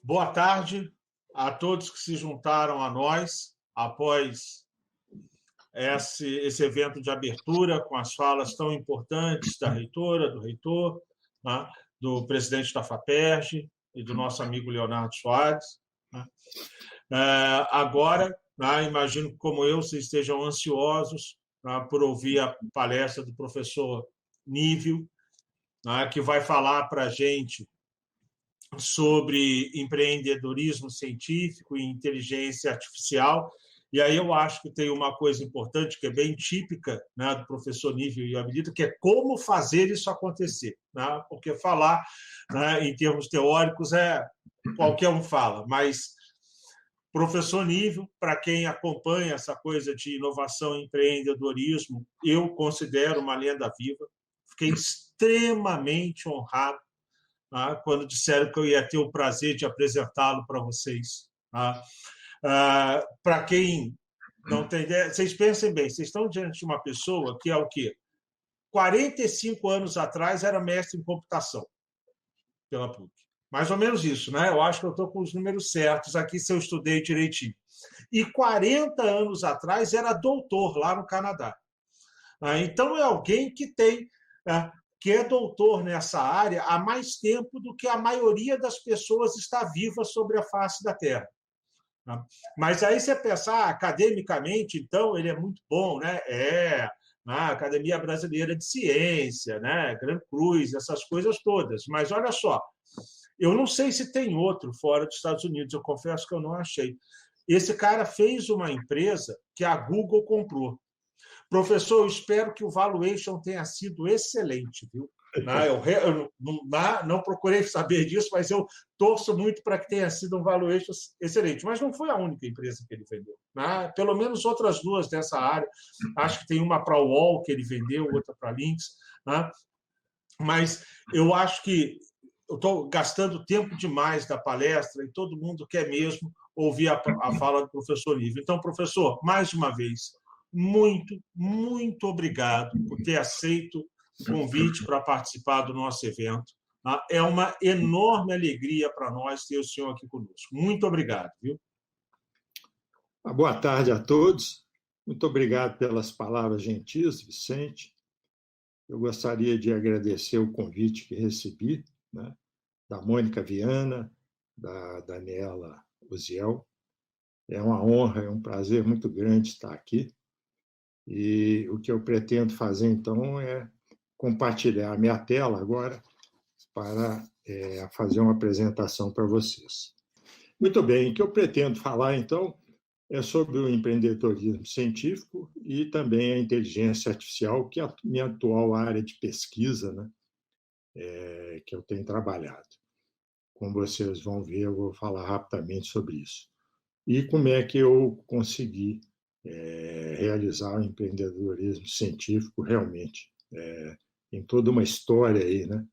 Boa tarde a todos que se juntaram a nós após esse evento de abertura, com as falas tão importantes da reitora, do reitor, né, do presidente da FAPERJ e do nosso amigo Leonardo Soares. Né. Agora, né, imagino que, como eu, vocês estejam ansiosos, né, por ouvir a palestra do professor Nívio, né, que vai falar para a gente sobre empreendedorismo científico e inteligência artificial. E aí eu acho que tem uma coisa importante que é bem típica, né, do professor Nívio e Habilita, que é como fazer isso acontecer. Né? Porque falar, né, em termos teóricos, qualquer um fala, mas professor Nívio, para quem acompanha essa coisa de inovação e empreendedorismo, eu considero uma lenda viva. Fiquei extremamente honrado quando disseram que eu ia ter o prazer de apresentá-lo para vocês. Para quem não tem ideia, vocês pensem bem, vocês estão diante de uma pessoa que é o quê? 45 anos atrás era mestre em computação pela PUC. Mais ou menos isso, né? Eu acho que eu estou com os números certos aqui, se eu estudei direitinho. E 40 anos atrás era doutor lá no Canadá. Então, é alguém que tem... que é doutor nessa área há mais tempo do que a maioria das pessoas está viva sobre a face da Terra. Mas aí você pensar, academicamente, então, ele é muito bom, né? A Academia Brasileira de Ciência, né? Gran Cruz, essas coisas todas. Mas olha só, eu não sei se tem outro fora dos Estados Unidos, eu confesso que eu não achei. Esse cara fez uma empresa que a Google comprou. Professor, eu espero que o valuation tenha sido excelente, viu? Eu não procurei saber disso, mas eu torço muito para que tenha sido um valuation excelente. Mas não foi a única empresa que ele vendeu. Pelo menos outras duas dessa área. Acho que tem uma para a UOL que ele vendeu, outra para a Lynx. Mas eu acho que eu estou gastando tempo demais da palestra e todo mundo quer mesmo ouvir a fala do professor Nívio. Então, professor, mais uma vez, muito, muito obrigado por ter aceito o convite para participar do nosso evento. É uma enorme alegria para nós ter o senhor aqui conosco. Muito obrigado, viu? Boa tarde a todos. Muito obrigado pelas palavras gentis, Vicente. Eu gostaria de agradecer o convite que recebi, né, da Mônica Viana, da Daniela Uziel. É uma honra, é um prazer muito grande estar aqui. E o que eu pretendo fazer, então, é compartilhar a minha tela agora para fazer uma apresentação para vocês. Muito bem, o que eu pretendo falar, então, é sobre o empreendedorismo científico e também a inteligência artificial, que é a minha atual área de pesquisa, né, que eu tenho trabalhado. Como vocês vão ver, eu vou falar rapidamente sobre isso. E como é que eu consegui realizar o empreendedorismo científico realmente. Tem toda uma história aí, né?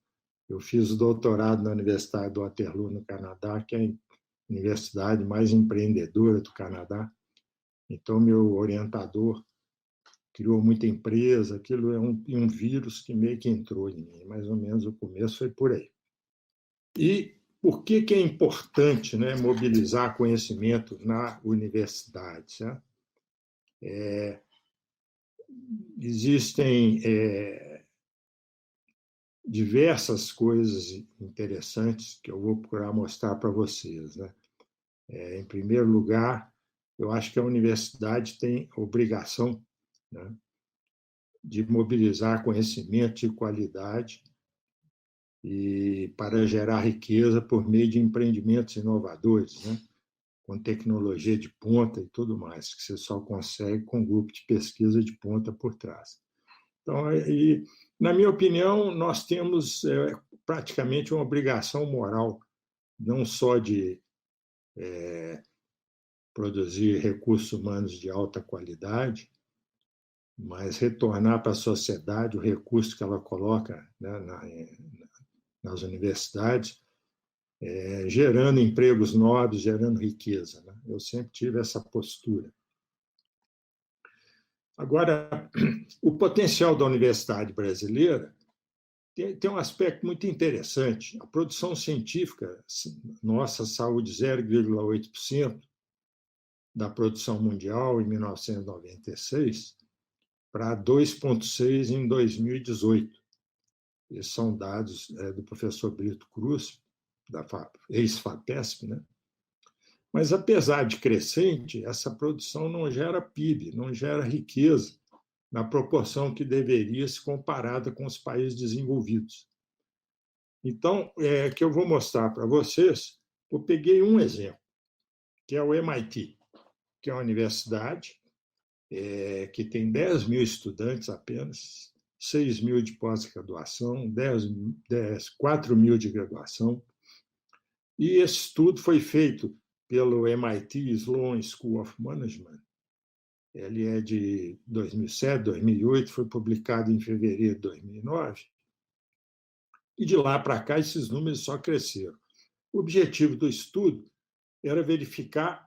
Eu fiz o doutorado na Universidade do Waterloo, no Canadá, que é a universidade mais empreendedora do Canadá. Então, meu orientador criou muita empresa, aquilo é um vírus que meio que entrou em mim, mais ou menos o começo foi por aí. E por que é importante, né, mobilizar conhecimento na universidade? Né? Existem diversas coisas interessantes que eu vou procurar mostrar para vocês. Né? Em primeiro lugar, eu acho que a universidade tem a obrigação, né, de mobilizar conhecimento de qualidade e para gerar riqueza por meio de empreendimentos inovadores, né? Com tecnologia de ponta e tudo mais, que você só consegue com um grupo de pesquisa de ponta por trás. Então, na minha opinião, nós temos praticamente uma obrigação moral, não só de produzir recursos humanos de alta qualidade, mas retornar para a sociedade o recurso que ela coloca, né, nas universidades, gerando empregos nobres, gerando riqueza. Né? Eu sempre tive essa postura. Agora, o potencial da universidade brasileira tem um aspecto muito interessante. A produção científica, nossa saúde 0,8% da produção mundial em 1996 para 2,6% em 2018. Esses são dados do professor Brito Cruz, da ex-FAPESP, né? Mas, apesar de crescente, essa produção não gera PIB, não gera riqueza na proporção que deveria se comparada com os países desenvolvidos. Então, que eu vou mostrar para vocês, eu peguei um exemplo, que é o MIT, que é uma universidade que tem 10 mil estudantes apenas, 6 mil de pós-graduação, 4 mil de graduação. E esse estudo foi feito pelo MIT Sloan School of Management. Ele é de 2007, 2008, foi publicado em fevereiro de 2009. E de lá para cá, esses números só cresceram. O objetivo do estudo era verificar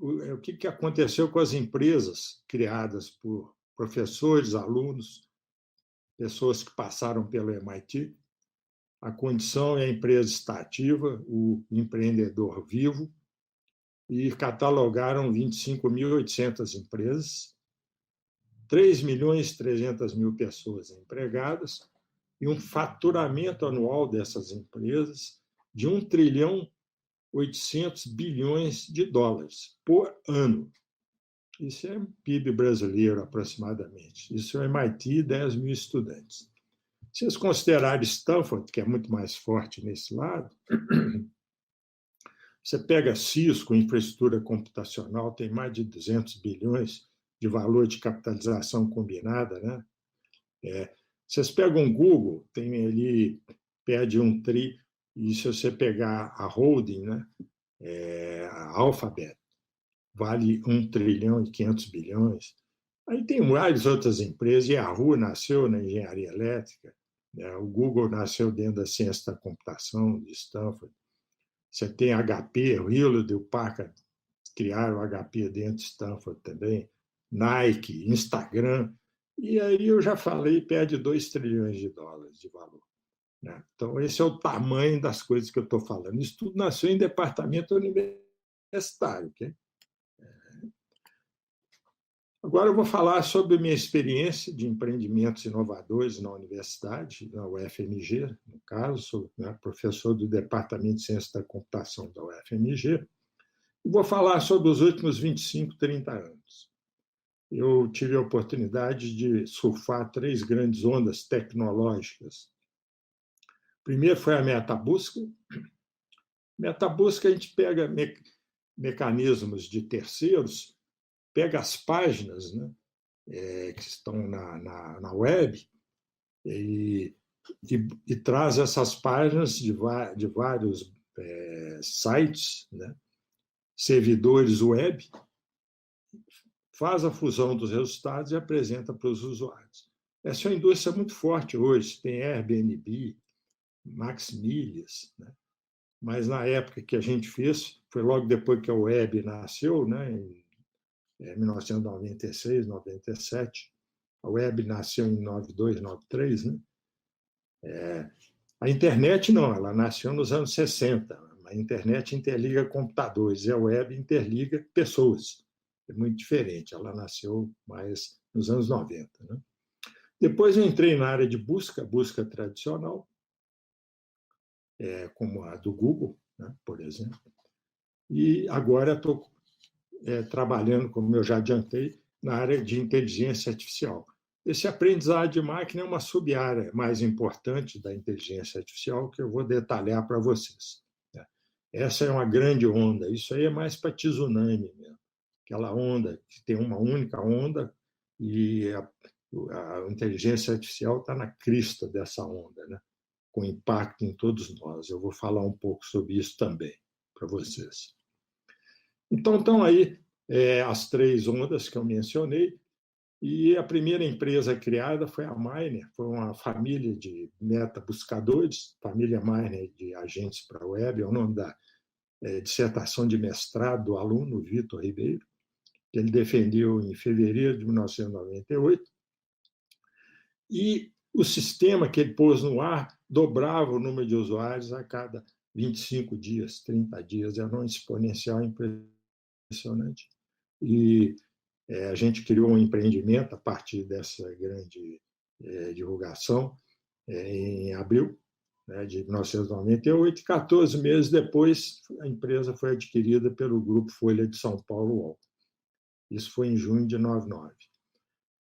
o que aconteceu com as empresas criadas por professores, alunos, pessoas que passaram pelo MIT. A condição é a empresa está ativa, o empreendedor vivo, e catalogaram 25.800 empresas, 3.300.000 pessoas empregadas e um faturamento anual dessas empresas de 1 trilhão 800 bilhões de dólares por ano. Isso é PIB brasileiro, aproximadamente. Isso é MIT, 10 mil estudantes. Se vocês considerarem Stanford, que é muito mais forte nesse lado, você pega Cisco, infraestrutura computacional, tem mais de 200 bilhões de valor de capitalização combinada, né? Vocês pegam o Google, tem ali, perde 1 tri, e se você pegar a holding, né? A Alphabet, vale 1 trilhão e 500 bilhões. Aí tem várias outras empresas, e a Yahoo nasceu na engenharia elétrica, né? O Google nasceu dentro da ciência da computação de Stanford. Você tem HP, o Hewlett e o Packard criaram o HP dentro de Stanford também, Nike, Instagram, e aí eu já falei, perde 2 trilhões de dólares de valor. Né? Então, esse é o tamanho das coisas que eu estou falando. Isso tudo nasceu em departamento universitário. Okay? Agora eu vou falar sobre a minha experiência de empreendimentos inovadores na universidade, na UFMG, no caso, sou professor do Departamento de Ciência da Computação da UFMG, e vou falar sobre os últimos 25, 30 anos. Eu tive a oportunidade de surfar 3 grandes ondas tecnológicas. Primeiro foi a metabusca. Metabusca, a gente pega mecanismos de terceiros, pega as páginas, né, que estão na web e traz essas páginas de vários sites, né, servidores web, faz a fusão dos resultados e apresenta para os usuários. Essa é uma indústria muito forte hoje, tem Airbnb, Maxmilhas, né? Mas na época que a gente fez, foi logo depois que a web nasceu, né, em 1996, 97. A web nasceu em 92, 93, né? A internet não, ela nasceu nos anos 60. A internet interliga computadores e a web interliga pessoas. É muito diferente, ela nasceu mais nos anos 90. Né? Depois eu entrei na área de busca tradicional, como a do Google, né, por exemplo. E agora estou trabalhando, como eu já adiantei, na área de inteligência artificial. Esse aprendizado de máquina é uma sub-área mais importante da inteligência artificial que eu vou detalhar para vocês. Essa é uma grande onda, isso aí é mais para tsunami mesmo. Aquela onda que tem uma única onda e a inteligência artificial está na crista dessa onda, né? Com impacto em todos nós. Eu vou falar um pouco sobre isso também para vocês. Então, estão aí as 3 ondas que eu mencionei, e a primeira empresa criada foi a Miner, foi uma família de metabuscadores, família Miner de agentes para a web, é o nome da dissertação de mestrado do aluno Vitor Ribeiro, que ele defendeu em fevereiro de 1998, e O sistema que ele pôs no ar dobrava o número de usuários a cada 25 dias, 30 dias. Era uma exponencial impressionante. E a gente criou um empreendimento a partir dessa grande divulgação em abril, né, de 1998, e 14 meses depois a empresa foi adquirida pelo Grupo Folha de São Paulo UOL. Isso foi em junho de 99.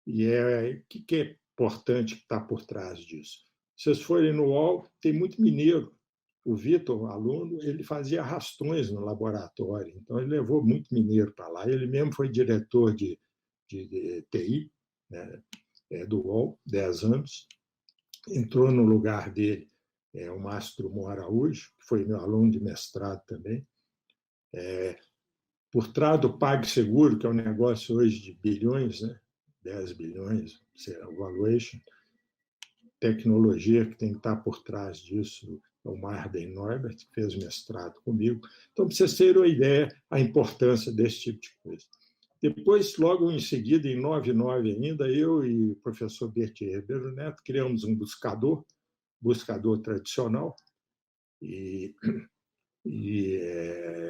E o que é importante que está por trás disso? Se vocês forem no UOL, tem muito mineiro. O Vitor, aluno, ele fazia arrastões no laboratório, então ele levou muito mineiro para lá. Ele mesmo foi diretor de TI, né, do UOL, 10 anos. Entrou no lugar dele o Márcio Drummond Araújo, que foi meu aluno de mestrado também. Por trás do PagSeguro, que é um negócio hoje de bilhões, né? 10 bilhões, o valuation, tecnologia que tem que estar por trás disso, é o Marden Neubert, que fez mestrado comigo. Então, para vocês terem uma ideia, a importância desse tipo de coisa. Depois, logo em seguida, em 99 ainda, eu e o professor Bertier Ribeiro Neto criamos um buscador tradicional, e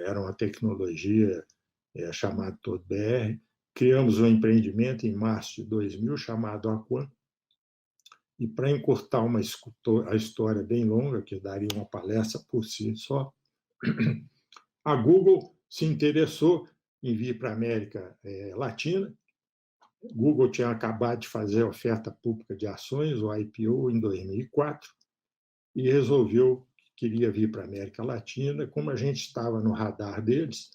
era uma tecnologia chamada TodoBR. Criamos um empreendimento em março de 2000 chamado Aquan, e para encurtar a história bem longa, que daria uma palestra por si só, a Google se interessou em vir para a América Latina. Google tinha acabado de fazer a oferta pública de ações, o IPO, em 2004, e resolveu que queria vir para a América Latina. Como a gente estava no radar deles,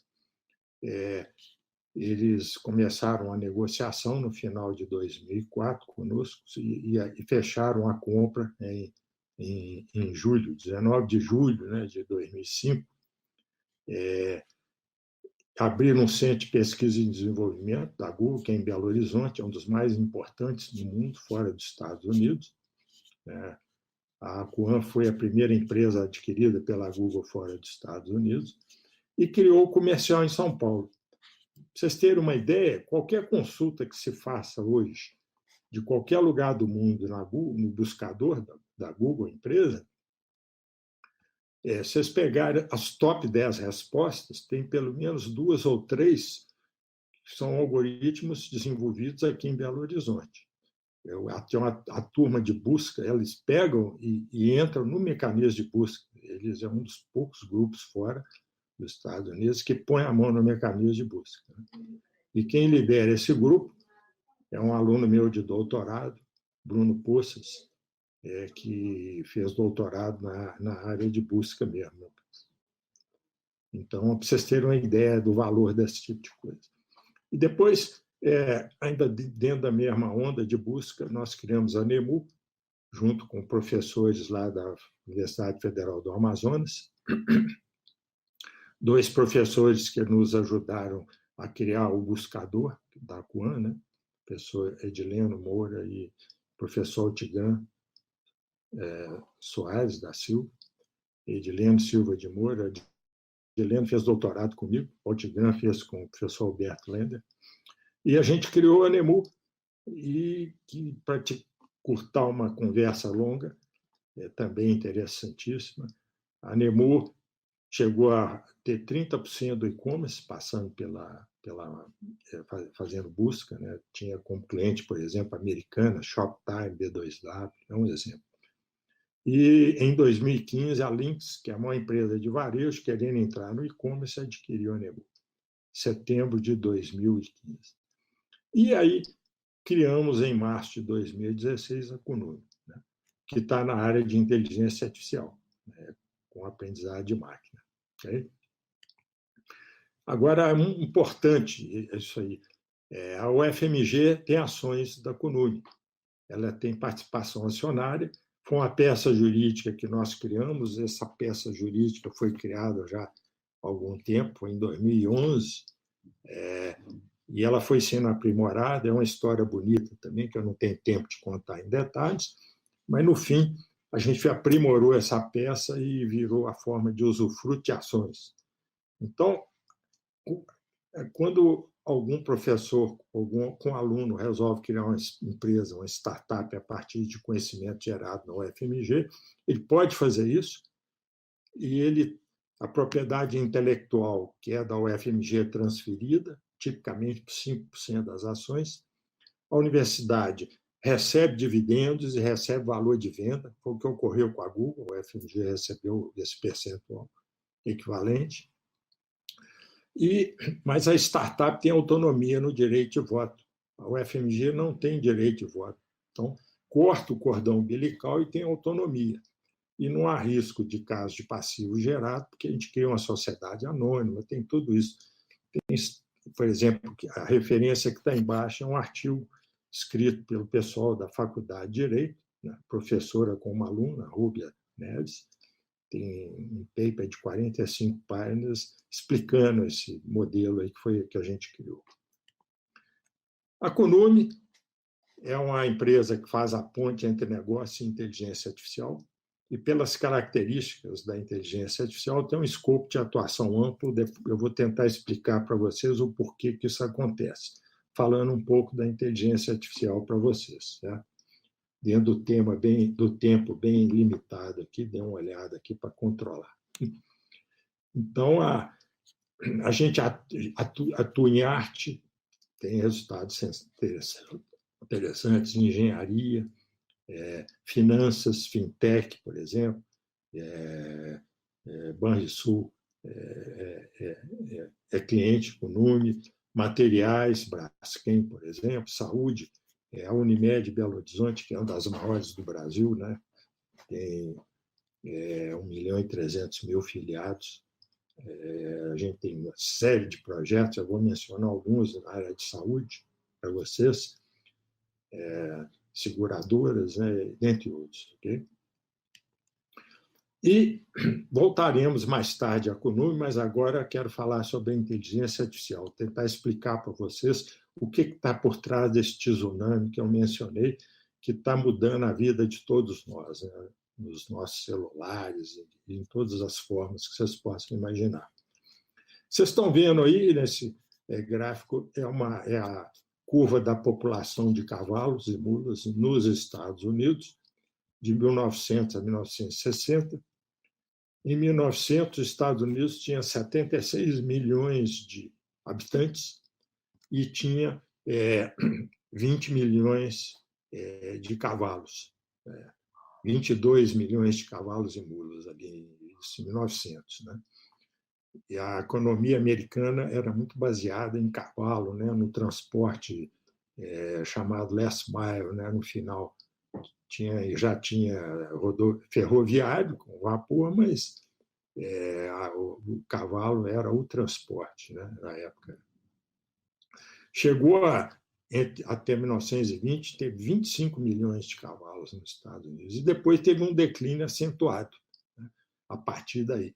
eles começaram a negociação no final de 2004 conosco e fecharam a compra em julho, 19 de julho, né, de 2005. Abriram um centro de pesquisa e desenvolvimento da Google, que é em Belo Horizonte, é um dos mais importantes do mundo, fora dos Estados Unidos. A Aquan foi a primeira empresa adquirida pela Google fora dos Estados Unidos e criou o comercial em São Paulo. Para vocês terem uma ideia, qualquer consulta que se faça hoje, de qualquer lugar do mundo no buscador da Google, empresa, se vocês pegarem as top 10 respostas, tem pelo menos 2 ou 3 que são algoritmos desenvolvidos aqui em Belo Horizonte. A turma de busca, eles pegam e entram no mecanismo de busca. Eles é um dos poucos grupos fora dos Estados Unidos que põe a mão no mecanismo de busca. E quem lidera esse grupo é um aluno meu de doutorado, Bruno Poças, que fez doutorado na área de busca mesmo. Então, para vocês terem uma ideia do valor desse tipo de coisa. E depois, ainda dentro da mesma onda de busca, nós criamos a NEMU, junto com professores lá da Universidade Federal do Amazonas, 2 professores que nos ajudaram a criar o buscador da Aquan, né? O professor Edileno Moura e o professor Tigan Soares da Silva, Edileno Silva de Moura. Edileno fez doutorado comigo, o Tigan fez com o professor Alberto Lender, e a gente criou a NEMU, e para te curtar uma conversa longa, também interessantíssima, a NEMU chegou a ter 30% do e-commerce passando fazendo busca, né? Tinha como cliente, por exemplo, Americana, Shoptime, B2W, é um exemplo. E em 2015, a Lynx, que é a maior empresa de varejo, querendo entrar no e-commerce, adquiriu a NEMU, setembro de 2015. E aí criamos, em março de 2016, a Kununu, né? Que está na área de inteligência artificial, né? Com aprendizado de máquina. Okay? Agora, é importante isso aí. A UFMG tem ações da Kununu. Ela tem participação acionária. Foi uma peça jurídica que nós criamos. Essa peça jurídica foi criada já há algum tempo, em 2011, e ela foi sendo aprimorada. É uma história bonita também, que eu não tenho tempo de contar em detalhes, mas, no fim, a gente aprimorou essa peça e virou a forma de usufruto de ações. Então, quando algum professor, algum aluno resolve criar uma empresa, uma startup a partir de conhecimento gerado na UFMG, ele pode fazer isso e a propriedade intelectual, que é da UFMG, é transferida, tipicamente por 5% das ações. A universidade recebe dividendos e recebe valor de venda, foi o que ocorreu com a Google, a UFMG recebeu esse percentual equivalente. Mas a startup tem autonomia no direito de voto. A UFMG não tem direito de voto. Então, corta o cordão umbilical e tem autonomia. E não há risco de caso de passivo gerado, porque a gente cria uma sociedade anônima, tem tudo isso. Tem, por exemplo, a referência que está embaixo é um artigo escrito pelo pessoal da Faculdade de Direito, né, professora com uma aluna, Rúbia Neves, tem um paper de 45 páginas explicando esse modelo aí que a gente criou. A Kunume é uma empresa que faz a ponte entre negócio e inteligência artificial e, pelas características da inteligência artificial, tem um escopo de atuação amplo. Eu vou tentar explicar para vocês o porquê que isso acontece, falando um pouco da inteligência artificial para vocês, certo? Dentro do tempo bem limitado aqui, dê uma olhada aqui para controlar. Então, a gente atua em arte, tem resultados interessantes em engenharia, finanças, fintech, por exemplo, Banrisul é cliente com Nume, materiais, Braskem, por exemplo, saúde, a Unimed Belo Horizonte, que é uma das maiores do Brasil, né? Tem 1.300.000 filiados. A gente tem uma série de projetos, eu vou mencionar alguns na área de saúde para vocês, seguradoras, né, dentre outros. Okay? E voltaremos mais tarde à Kunume, mas agora quero falar sobre a inteligência artificial, tentar explicar para vocês o que está por trás desse tsunami que eu mencionei, que está mudando a vida de todos nós, né? Nos nossos celulares, em todas as formas que vocês possam imaginar. Vocês estão vendo aí, nesse gráfico, é a curva da população de cavalos e mulas nos Estados Unidos, de 1900 a 1960. Em 1900, os Estados Unidos tinha 76 milhões de habitantes e tinha 20 milhões de cavalos, 22 milhões de cavalos e mulas ali em 1900, né? E a economia americana era muito baseada em cavalo, né? No transporte chamado last mile, né? No final já tinha ferroviário com vapor, mas o cavalo era o transporte, né? Na época. Chegou até 1920, teve 25 milhões de cavalos nos Estados Unidos, e depois teve um declínio acentuado, né, a partir daí.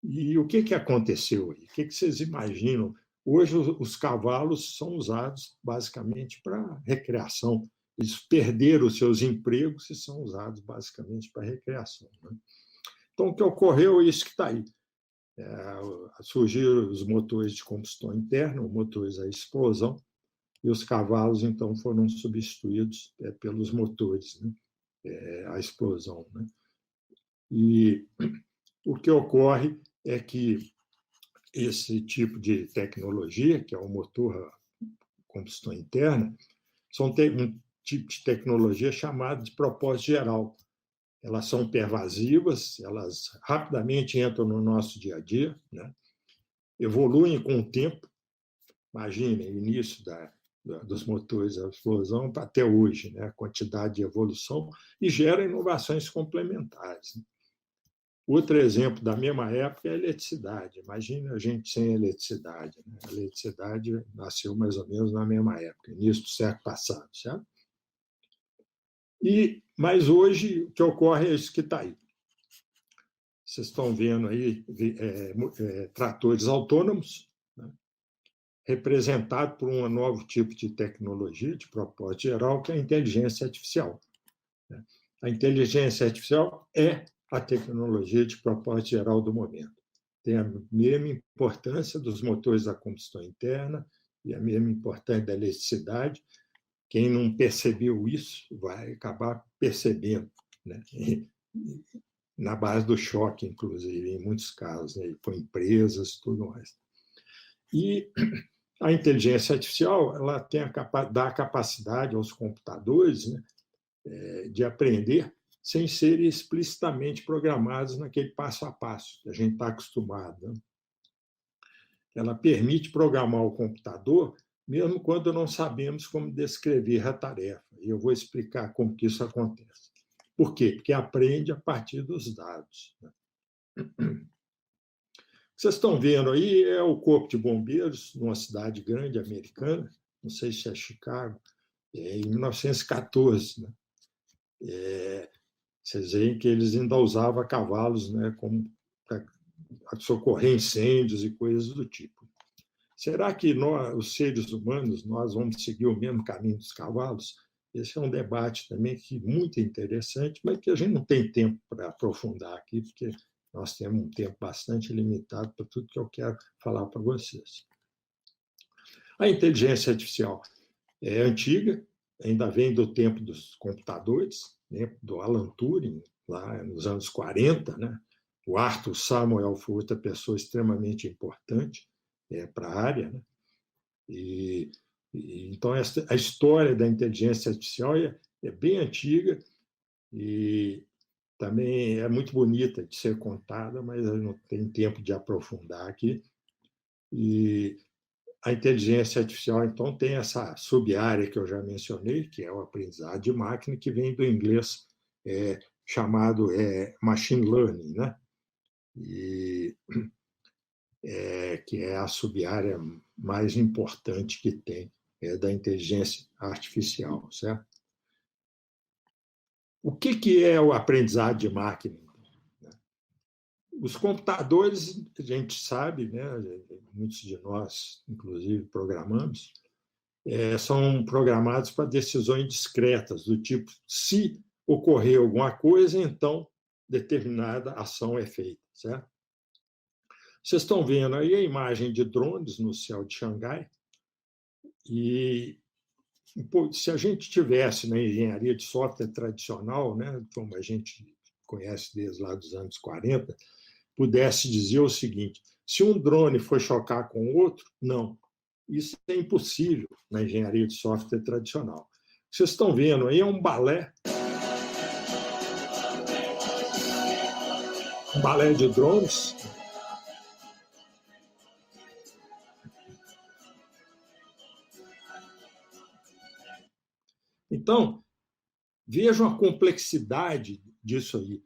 E o que aconteceu aí? O que vocês imaginam? Hoje, os cavalos são usados basicamente para recreação. Eles perderam os seus empregos e são usados basicamente para recreação, né? Então, o que ocorreu é isso que está aí. Surgiram os motores de combustão interna, motores a explosão, e os cavalos, então, foram substituídos pelos motores, né? A explosão, né? E o que ocorre é que esse tipo de tecnologia, que é o motor a combustão interna, são um tipo de tecnologia chamada de propósito geral. Elas são pervasivas, elas rapidamente entram no nosso dia a dia, né? Evoluem com o tempo. Imaginem o início dos motores a explosão até hoje, né? A quantidade de evolução, e gera inovações complementares, né? Outro exemplo da mesma época é a eletricidade. Imagina a gente sem eletricidade, né? A eletricidade nasceu mais ou menos na mesma época, início do século passado, certo? Mas hoje o que ocorre é isso que está aí. Vocês estão vendo aí tratores autônomos, né, representado por um novo tipo de tecnologia de propósito geral, que é a inteligência artificial, né? A inteligência artificial é a tecnologia de propósito geral do momento. Tem a mesma importância dos motores a combustão interna e a mesma importância da eletricidade. Quem não percebeu isso vai acabar percebendo, né? Na base do choque, inclusive, em muitos casos, né? Com empresas e tudo mais. E a inteligência artificial ela dá a capacidade aos computadores, né, de aprender sem serem explicitamente programados naquele passo a passo que a gente está acostumado. Né? Ela permite programar o computador mesmo quando não sabemos como descrever a tarefa. E eu vou explicar como que isso acontece. Por quê? Porque aprende a partir dos dados. Né? O que vocês estão vendo aí é o Corpo de Bombeiros, numa cidade grande americana, não sei se é Chicago, em 1914. Né? Vocês veem que eles ainda usavam cavalos, né, para socorrer incêndios e coisas do tipo. Será que nós, os seres humanos, nós vamos seguir o mesmo caminho dos cavalos? Esse é um debate também que muito interessante, mas que a gente não tem tempo para aprofundar aqui, porque nós temos um tempo bastante limitado para tudo que eu quero falar para vocês. A inteligência artificial é antiga, ainda vem do tempo dos computadores, né, do Alan Turing, lá nos anos 40. Né? O Arthur Samuel foi outra pessoa extremamente importante para a área. Né? Então, a história da inteligência artificial é bem antiga e também é muito bonita de ser contada, mas eu não tenho tempo de aprofundar aqui. E a inteligência artificial, então, tem essa sub-área que eu já mencionei, que é o aprendizado de máquina, que vem do inglês chamado machine learning, né? Que é a sub-área mais importante que tem da inteligência artificial, certo? O que é o aprendizado de máquina? Os computadores, a gente sabe, né, muitos de nós, inclusive, programamos, são programados para decisões discretas, do tipo, se ocorrer alguma coisa, então determinada ação é feita, certo? Vocês estão vendo aí a imagem de drones no céu de Xangai, e se a gente tivesse na engenharia de software tradicional, né, como a gente conhece desde lá dos anos 40, pudesse dizer o seguinte: se um drone for chocar com outro, não. Isso é impossível na engenharia de software tradicional. Vocês estão vendo aí é um balé de drones. Então, vejam a complexidade disso aí.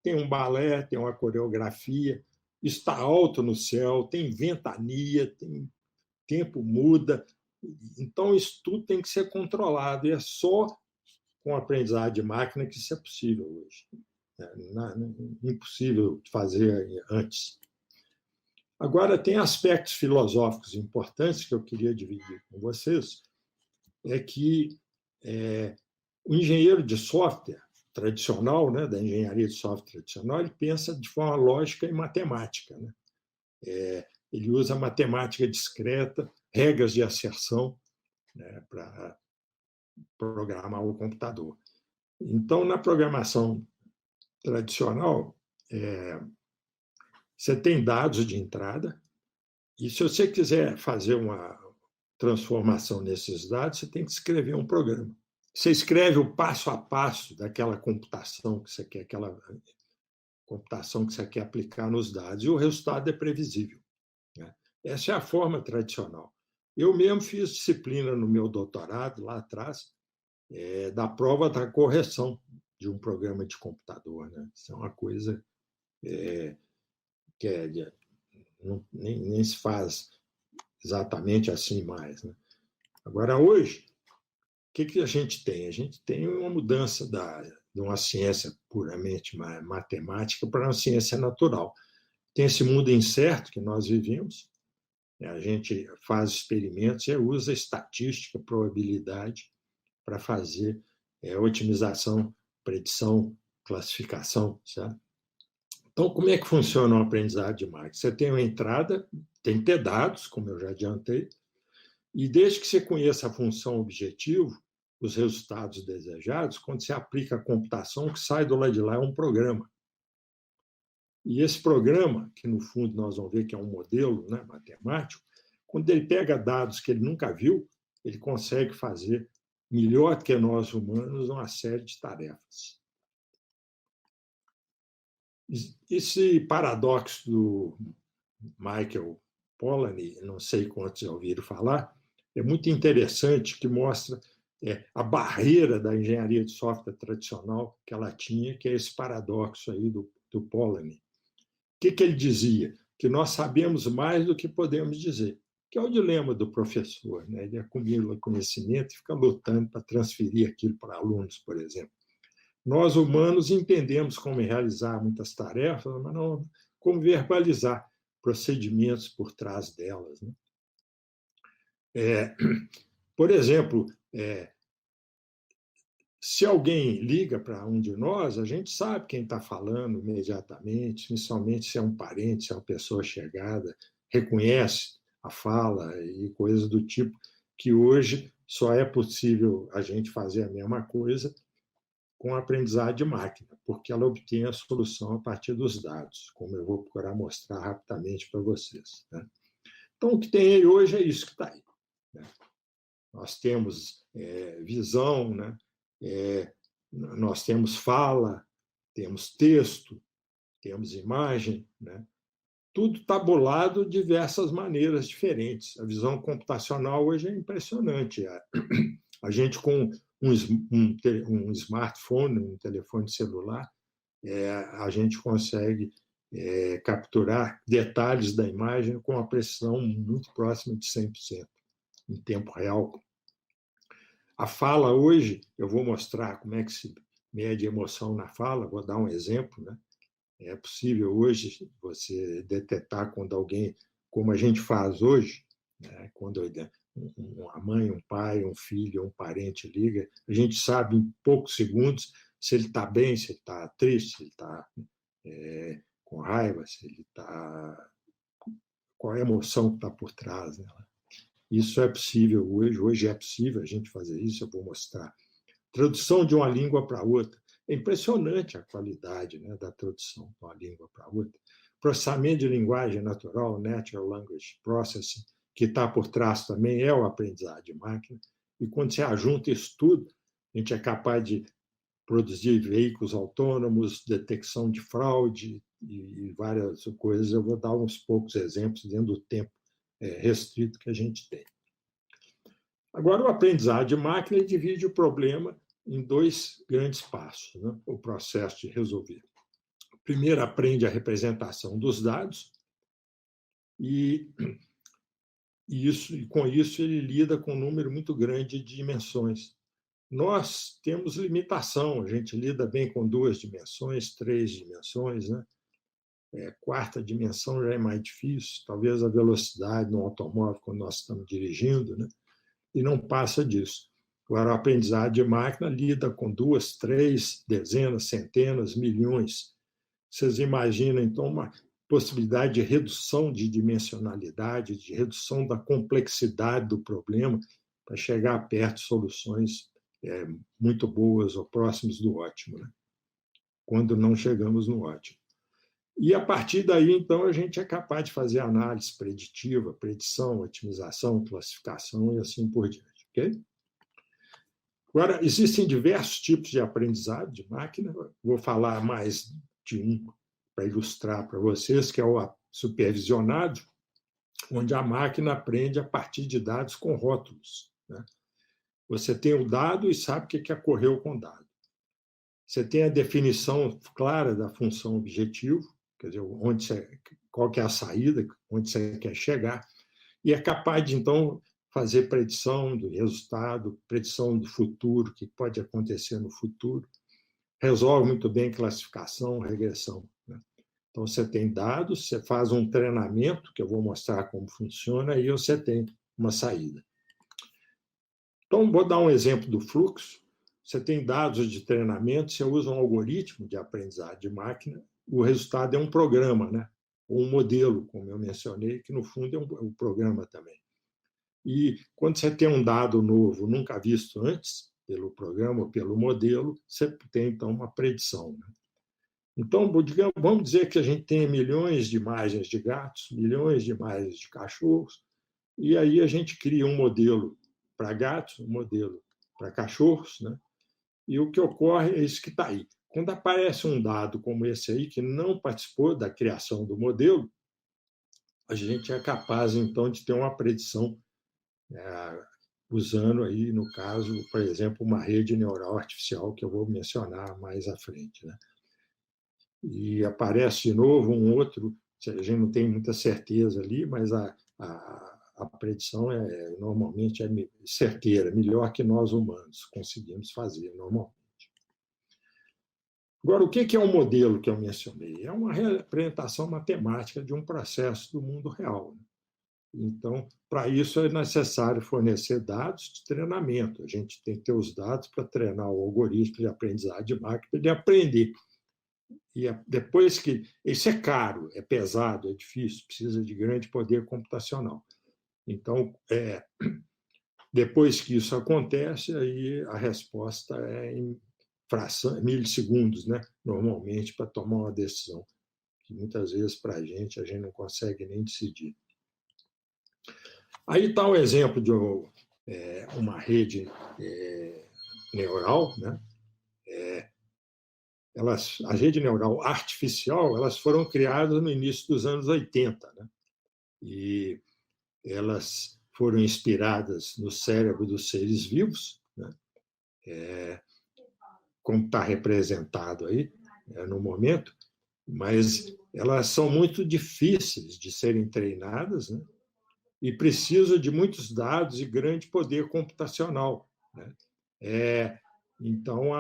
Tem um balé, tem uma coreografia, está alto no céu, tem ventania, tem tempo muda. Então, isso tudo tem que ser controlado. E é só com aprendizado de máquina que isso é possível hoje. É impossível fazer antes. Agora, tem aspectos filosóficos importantes que eu queria dividir com vocês. É que o engenheiro de software tradicional, né, da engenharia de software tradicional, ele pensa de forma lógica e matemática. Né? Ele usa matemática discreta, regras de asserção, né, para programar o computador. Então, na programação tradicional, você tem dados de entrada, e se você quiser fazer uma transformação nesses dados, você tem que escrever um programa. Você escreve o passo a passo daquela computação que você quer, aplicar nos dados, e o resultado é previsível. Né? Essa é a forma tradicional. Eu mesmo fiz disciplina no meu doutorado, lá atrás, da prova da correção de um programa de computador. Né? Isso é uma coisa que nem se faz exatamente assim mais. Né? Agora, hoje, o que a gente tem? A gente tem uma mudança de uma ciência puramente matemática para uma ciência natural. Tem esse mundo incerto que nós vivemos, a gente faz experimentos e usa estatística, probabilidade para fazer otimização, predição, classificação, certo? Então, como é que funciona o aprendizado de máquina? Você tem uma entrada, tem que ter dados, como eu já adiantei, E desde que você conheça a função objetivo, os resultados desejados, quando você aplica a computação, o que sai do lado de lá é um programa. E esse programa, que no fundo nós vamos ver que é um modelo, né, matemático, quando ele pega dados que ele nunca viu, ele consegue fazer melhor do que nós humanos uma série de tarefas. Esse paradoxo do Michael Polanyi, não sei quantos já ouviram falar, é muito interessante, que mostra a barreira da engenharia de software tradicional que ela tinha, que é esse paradoxo aí do Polanyi. O que ele dizia? Que nós sabemos mais do que podemos dizer, que é o dilema do professor, né? Ele acumula conhecimento e fica lutando para transferir aquilo para alunos, por exemplo. Nós, humanos, entendemos como realizar muitas tarefas, mas não como verbalizar procedimentos por trás delas, né? Por exemplo, se alguém liga para um de nós, a gente sabe quem está falando imediatamente, principalmente se é um parente, se é uma pessoa chegada, reconhece a fala e coisas do tipo, que hoje só é possível a gente fazer a mesma coisa com a aprendizagem de máquina, porque ela obtém a solução a partir dos dados, como eu vou procurar mostrar rapidamente para vocês, né? Então, o que tem aí hoje é isso que está aí, né? Nós temos visão, né? Nós temos fala, temos texto, temos imagem, né? Tudo tabulado de diversas maneiras diferentes. A visão computacional hoje é impressionante. A gente, com um smartphone, um telefone celular, a gente consegue capturar detalhes da imagem com uma precisão muito próxima de 100%, em tempo real. A fala hoje, eu vou mostrar como é que se mede emoção na fala, vou dar um exemplo, né? É possível hoje você detectar quando alguém, como a gente faz hoje, né? Quando uma mãe, um pai, um filho, um parente liga, a gente sabe em poucos segundos se ele está bem, se ele está triste, se ele está com raiva, se ele está... qual é a emoção que está por trás, né? Isso é possível hoje é possível a gente fazer isso, eu vou mostrar. Tradução de uma língua para outra. É impressionante a qualidade, né, da tradução de uma língua para outra. Processamento de linguagem natural, Natural Language Processing, que está por trás também é o aprendizado de máquina. E quando você ajunta isso tudo, a gente é capaz de produzir veículos autônomos, detecção de fraude e várias coisas. Eu vou dar uns poucos exemplos dentro do tempo restrito que a gente tem. Agora, o aprendizado de máquina divide o problema em dois grandes passos, né? O processo de resolver. Primeiro, aprende a representação dos dados e com isso ele lida com um número muito grande de dimensões. Nós temos limitação, a gente lida bem com 2 dimensões, 3 dimensões, né? Quarta dimensão já é mais difícil, talvez a velocidade no automóvel quando nós estamos dirigindo, né? E não passa disso. Agora, o aprendizado de máquina lida com 2, 3, dezenas, centenas, milhões. Vocês imaginam, então, uma possibilidade de redução de dimensionalidade, de redução da complexidade do problema para chegar perto de soluções muito boas ou próximas do ótimo, né? Quando não chegamos no ótimo. E, a partir daí, então, a gente é capaz de fazer análise preditiva, predição, otimização, classificação e assim por diante. Okay? Agora, existem diversos tipos de aprendizado de máquina. Vou falar mais de um para ilustrar para vocês, que é o supervisionado, onde a máquina aprende a partir de dados com rótulos, né? Você tem o dado e sabe o que ocorreu com o dado. Você tem a definição clara da função objetivo, quer dizer, qual que é a saída, onde você quer chegar, e é capaz de, então, fazer predição do resultado, predição do futuro, o que pode acontecer no futuro. Resolve muito bem classificação, regressão, né? Então, você tem dados, você faz um treinamento, que eu vou mostrar como funciona, e você tem uma saída. Então, vou dar um exemplo do fluxo. Você tem dados de treinamento, você usa um algoritmo de aprendizado de máquina, o resultado é um programa, né? Ou um modelo, como eu mencionei, que no fundo é um programa também. E quando você tem um dado novo, nunca visto antes, pelo programa ou pelo modelo, você tem, então, uma predição. Né? Então, vamos dizer que a gente tem milhões de imagens de gatos, milhões de imagens de cachorros, e aí a gente cria um modelo para gatos, um modelo para cachorros, né? E o que ocorre é isso que está aí. Quando aparece um dado como esse aí, que não participou da criação do modelo, a gente é capaz, então, de ter uma predição usando aí, no caso, por exemplo, uma rede neural artificial, que eu vou mencionar mais à frente. Né? E aparece de novo um outro, a gente não tem muita certeza ali, mas a predição normalmente é certeira, melhor que nós humanos conseguimos fazer normalmente. Agora, o que é o modelo que eu mencionei? É uma representação matemática de um processo do mundo real. Né? Então, para isso é necessário fornecer dados de treinamento. A gente tem que ter os dados para treinar o algoritmo de aprendizagem de máquina, para ele aprender. E depois que... Isso é caro, é pesado, é difícil, precisa de grande poder computacional. Então, depois que isso acontece, aí a resposta é em milissegundos, né? Normalmente, para tomar uma decisão, que muitas vezes, para a gente não consegue nem decidir. Aí está um exemplo de uma rede neural, né? A rede neural artificial, elas foram criadas no início dos anos 80, né? E elas foram inspiradas no cérebro dos seres vivos, né? Como está representado aí no momento, mas elas são muito difíceis de serem treinadas, né? E precisam de muitos dados e grande poder computacional. Né? Então,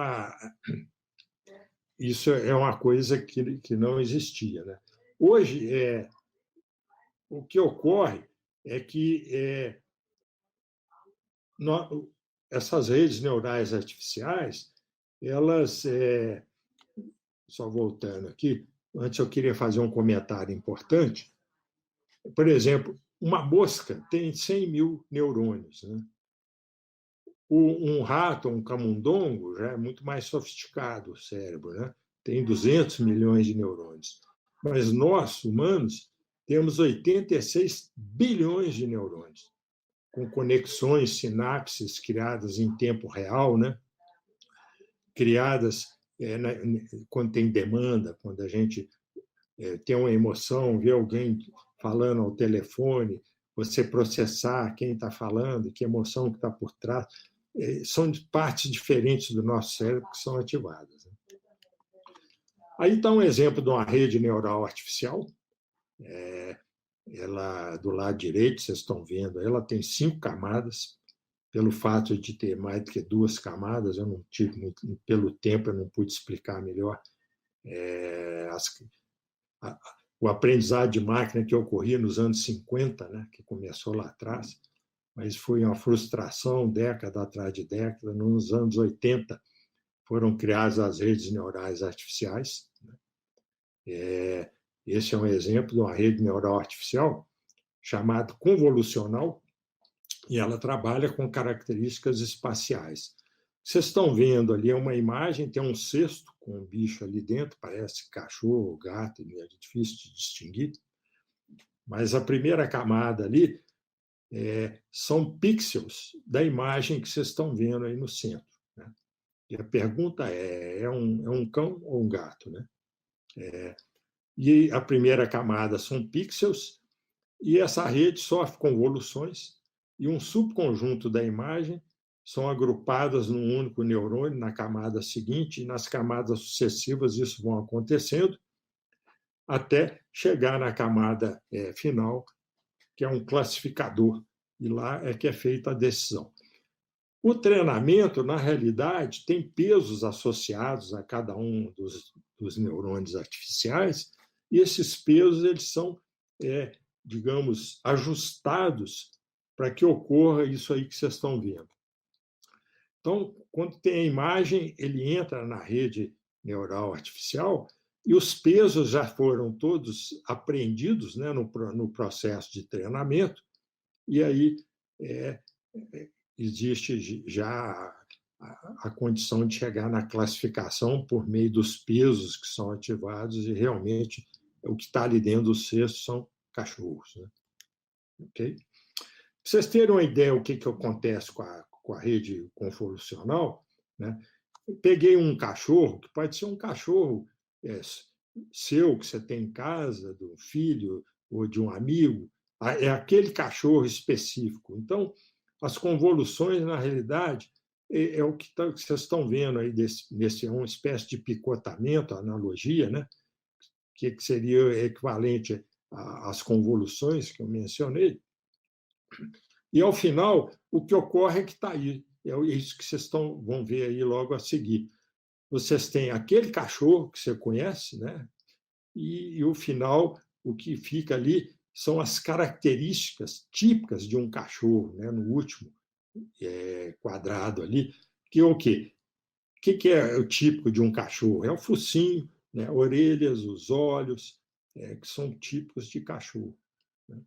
isso é uma coisa que não existia. Né? Hoje, o que ocorre é que essas redes neurais artificiais, elas... só voltando aqui, antes eu queria fazer um comentário importante. Por exemplo, uma mosca tem 100 mil neurônios. Né? Um rato, um camundongo, já é muito mais sofisticado o cérebro, né? Tem 200 milhões de neurônios. Mas nós, humanos, temos 86 bilhões de neurônios, com conexões, sinapses criadas em tempo real, né? Criadas quando tem demanda, quando a gente tem uma emoção, vê alguém falando ao telefone, você processar quem está falando, que emoção que está por trás. São partes diferentes do nosso cérebro que são ativadas. Aí está um exemplo de uma rede neural artificial. Ela, do lado direito, vocês estão vendo, ela tem 5 camadas. Pelo fato de ter mais do que 2 camadas, eu não tive muito, pelo tempo, eu não pude explicar melhor. O aprendizado de máquina que ocorria nos anos 50, né, que começou lá atrás, mas foi uma frustração, década atrás de década. Nos anos 80, foram criadas as redes neurais artificiais. Esse é um exemplo de uma rede neural artificial chamada convolucional, e ela trabalha com características espaciais. Vocês estão vendo ali uma imagem, tem um cesto com um bicho ali dentro, parece cachorro, gato, é difícil de distinguir, mas a primeira camada ali são pixels da imagem que vocês estão vendo aí no centro. Né? E a pergunta é um cão ou um gato? Né? E a primeira camada são pixels, e essa rede sofre convoluções, e um subconjunto da imagem são agrupadas num único neurônio na camada seguinte, e nas camadas sucessivas isso vão acontecendo, até chegar na camada final, que é um classificador, e lá é que é feita a decisão. O treinamento, na realidade, tem pesos associados a cada um dos neurônios artificiais, e esses pesos eles são, digamos, ajustados para que ocorra isso aí que vocês estão vendo. Então, quando tem a imagem, ele entra na rede neural artificial e os pesos já foram todos apreendidos, né, no processo de treinamento, e aí existe já a condição de chegar na classificação por meio dos pesos que são ativados e realmente o que está ali dentro do cesto são cachorros. Né? Okay? Para vocês terem uma ideia do que acontece com a rede convolucional, né? Peguei um cachorro, que pode ser um cachorro seu, que você tem em casa, do filho ou de um amigo, é aquele cachorro específico. Então, as convoluções, na realidade, é o que vocês estão vendo aí, nesse uma espécie de picotamento, analogia, né? Que seria equivalente às convoluções que eu mencionei. E, ao final, o que ocorre é que está aí. É isso que vocês vão ver aí logo a seguir. Vocês têm aquele cachorro que você conhece, né? E o final, o que fica ali são as características típicas de um cachorro, né? No último quadrado ali, que é o quê? O que é o típico de um cachorro? É o focinho, né? Orelhas, os olhos, que são típicos de cachorro. Né?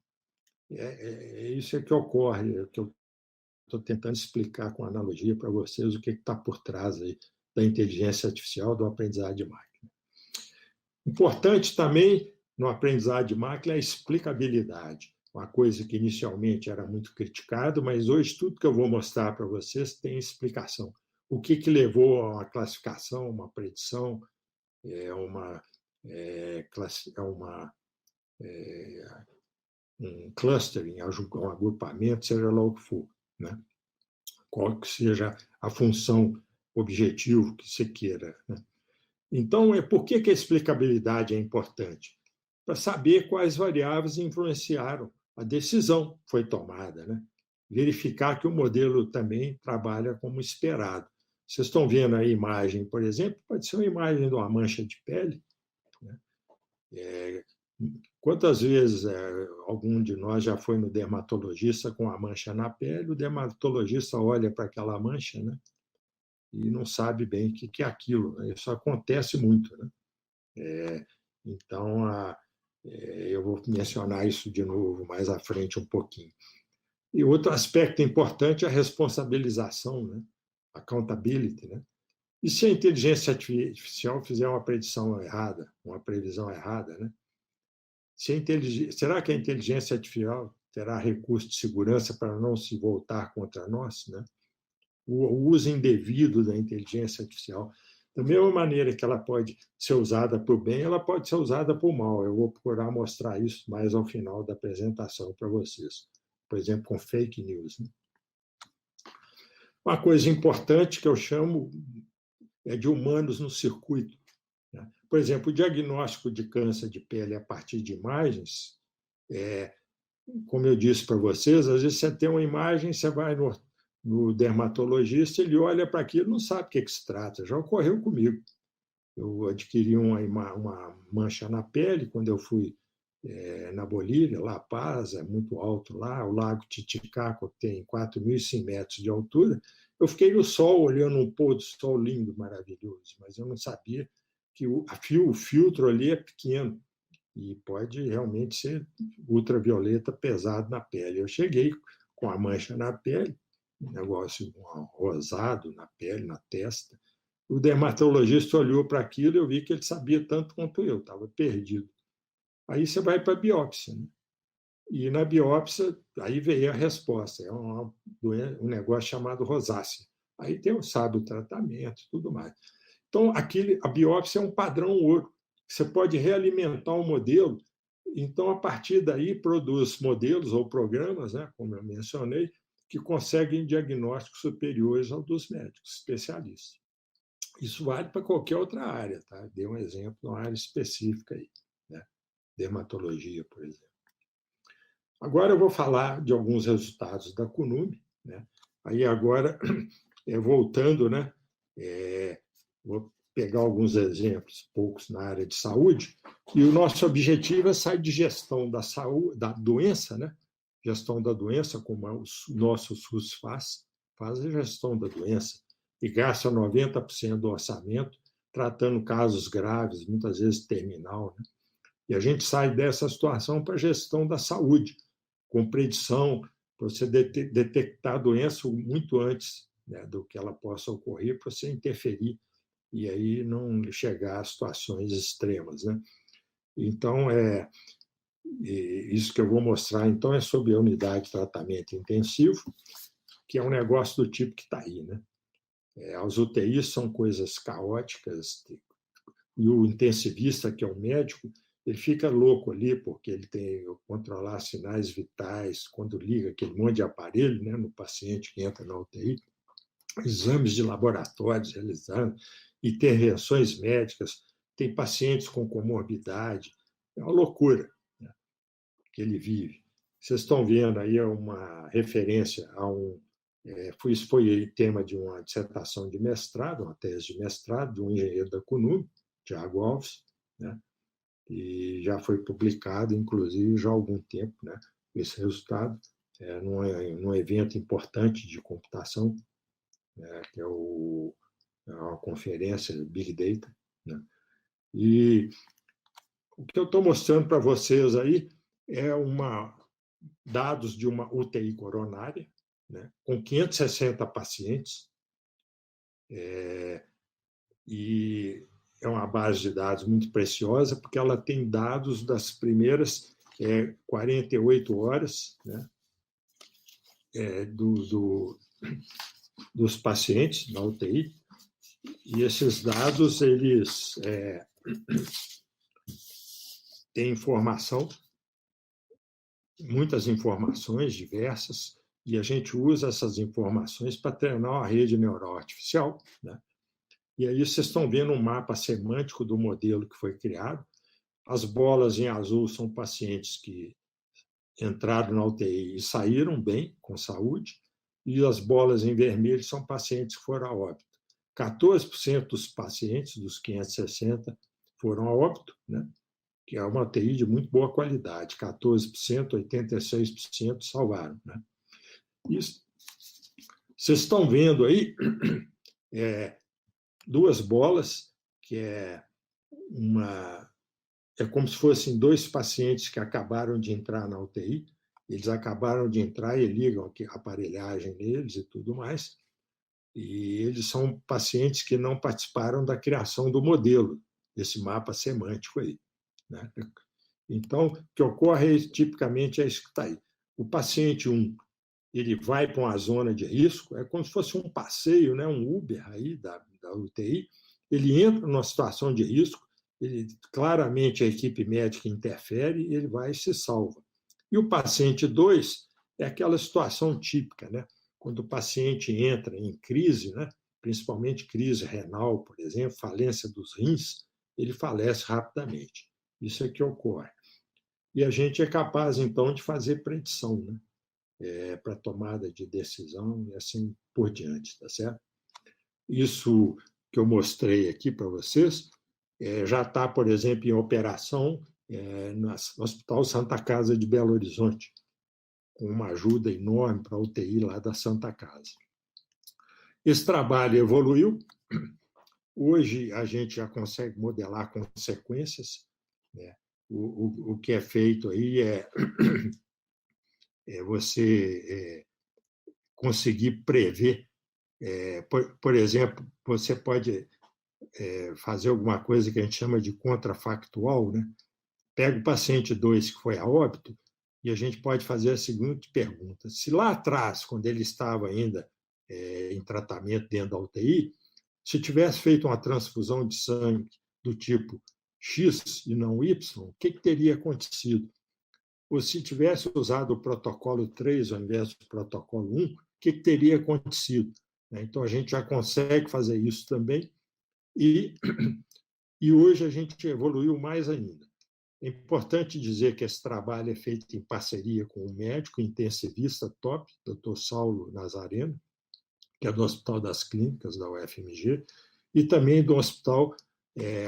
Isso que ocorre, que eu estou tentando explicar com analogia para vocês o que está por trás aí da inteligência artificial, do aprendizado de máquina. Importante também no aprendizado de máquina é a explicabilidade, uma coisa que inicialmente era muito criticado, mas hoje tudo que eu vou mostrar para vocês tem explicação. O que levou a uma classificação, uma predição, um clustering, um agrupamento, seja lá o que for, né? Qual que seja a função, objetivo que você queira. Né? Então, por que a explicabilidade é importante? Para saber quais variáveis influenciaram a decisão que foi tomada. Né? Verificar que o modelo também trabalha como esperado. Vocês estão vendo a imagem, por exemplo, pode ser uma imagem de uma mancha de pele. Né? Quantas vezes algum de nós já foi no dermatologista com a mancha na pele, o dermatologista olha para aquela mancha, né, e não sabe bem o que é aquilo. Né? Isso acontece muito. Né? Então, eu vou mencionar isso de novo mais à frente um pouquinho. E outro aspecto importante é a responsabilização, né? Accountability. Né? E se a inteligência artificial fizer uma predição errada, uma previsão errada, né? Será que a inteligência artificial terá recurso de segurança para não se voltar contra nós? Né? O uso indevido da inteligência artificial. Da mesma maneira que ela pode ser usada para o bem, ela pode ser usada para o mal. Eu vou procurar mostrar isso mais ao final da apresentação para vocês. Por exemplo, com fake news. Né? Uma coisa importante que eu chamo é de humanos no circuito. Por exemplo, o diagnóstico de câncer de pele a partir de imagens, como eu disse para vocês, às vezes você tem uma imagem, você vai no dermatologista, ele olha para aquilo e não sabe o que se trata. Já ocorreu comigo. Eu adquiri uma mancha na pele quando eu fui na Bolívia, La Paz, é muito alto lá, o Lago Titicaca tem 4.100 metros de altura. Eu fiquei no sol, olhando um pôr do sol lindo, maravilhoso, mas eu não sabia que o filtro ali é pequeno e pode realmente ser ultravioleta pesado na pele. Eu cheguei com a mancha na pele, um negócio rosado na pele, na testa. O dermatologista olhou para aquilo e eu vi que ele sabia tanto quanto eu, estava perdido. Aí você vai para a biópsia. Né? E na biópsia, aí veio a resposta. É um negócio chamado rosácea. Aí sabe o tratamento e tudo mais. Então, a biópsia é um padrão ouro. Você pode realimentar um modelo. Então, a partir daí, produz modelos ou programas, né, como eu mencionei, que conseguem diagnósticos superiores ao dos médicos especialistas. Isso vale para qualquer outra área. Tá? Dei um exemplo de uma área específica aí, né? Dermatologia, por exemplo. Agora eu vou falar de alguns resultados da CUNUM. Né? Aí agora, voltando, né? Vou pegar alguns exemplos, poucos na área de saúde, e o nosso objetivo é sair de gestão da saúde, da doença, né? Gestão da doença, como o nosso SUS faz a gestão da doença, e gasta 90% do orçamento tratando casos graves, muitas vezes terminal. Né? E a gente sai dessa situação para a gestão da saúde, com predição, para você detectar a doença muito antes, né, do que ela possa ocorrer, para você interferir e aí não chegar a situações extremas, né? Então, isso que eu vou mostrar, então, é sobre a unidade de tratamento intensivo, que é um negócio do tipo que está aí, né? As UTIs são coisas caóticas, e o intensivista, que é o médico, ele fica louco ali, porque ele tem que controlar sinais vitais, quando liga aquele monte de aparelho, né, no paciente que entra na UTI, exames de laboratórios realizando, intervenções médicas, tem pacientes com comorbidade, é uma loucura, né, que ele vive. Vocês estão vendo aí uma referência a isso foi tema de uma dissertação de mestrado, uma tese de mestrado de um engenheiro da CUNUB, Tiago Alves, né? E já foi publicado, inclusive, já há algum tempo, né? Esse resultado num evento importante de computação, né? Que é uma conferência Big Data, né? E o que eu estou mostrando para vocês aí é dados de uma UTI coronária, né? Com 560 pacientes, e é uma base de dados muito preciosa, porque ela tem dados das primeiras 48 horas, né, dos pacientes na UTI, e esses dados eles têm informação, muitas informações diversas, e a gente usa essas informações para treinar uma rede neural artificial, né? E aí vocês estão vendo um mapa semântico do modelo que foi criado. As bolas em azul são pacientes que entraram na UTI e saíram bem, com saúde, e as bolas em vermelho são pacientes que foram a óbito. 14% dos pacientes, dos 560, foram a óbito, né? Que é uma UTI de muito boa qualidade. 14%, 86% salvaram, né? Isso. Vocês estão vendo aí duas bolas, que é como se fossem dois pacientes que acabaram de entrar na UTI, eles acabaram de entrar e ligam aqui a aparelhagem neles e tudo mais, e eles são pacientes que não participaram da criação do modelo, desse mapa semântico aí, né? Então, o que ocorre tipicamente é isso que está aí. O paciente 1, ele vai para uma zona de risco, é como se fosse um passeio, né, um Uber aí da UTI, ele entra numa situação de risco, claramente a equipe médica interfere e ele vai e se salva. E o paciente 2 é aquela situação típica, né, quando o paciente entra em crise, né, principalmente crise renal, por exemplo, falência dos rins, ele falece rapidamente. Isso é que ocorre. E a gente é capaz, então, de fazer predição, né, para tomada de decisão e assim por diante, tá certo? Isso que eu mostrei aqui para vocês já está, por exemplo, em operação no Hospital Santa Casa de Belo Horizonte, com uma ajuda enorme para a UTI lá da Santa Casa. Esse trabalho evoluiu. Hoje a gente já consegue modelar consequências, né? O que é feito aí é você conseguir prever. Por exemplo, você pode fazer alguma coisa que a gente chama de contrafactual, né? Pega o paciente 2 que foi a óbito e a gente pode fazer a seguinte pergunta: se lá atrás, quando ele estava ainda em tratamento dentro da UTI, se tivesse feito uma transfusão de sangue do tipo X e não Y, o que teria acontecido? Ou se tivesse usado o protocolo 3 ao invés do protocolo 1, o que teria acontecido? Então, a gente já consegue fazer isso também, e hoje a gente evoluiu mais ainda. É importante dizer que esse trabalho é feito em parceria com um médico intensivista top, Dr. Saulo Nazareno, que é do Hospital das Clínicas, da UFMG, e também do hospital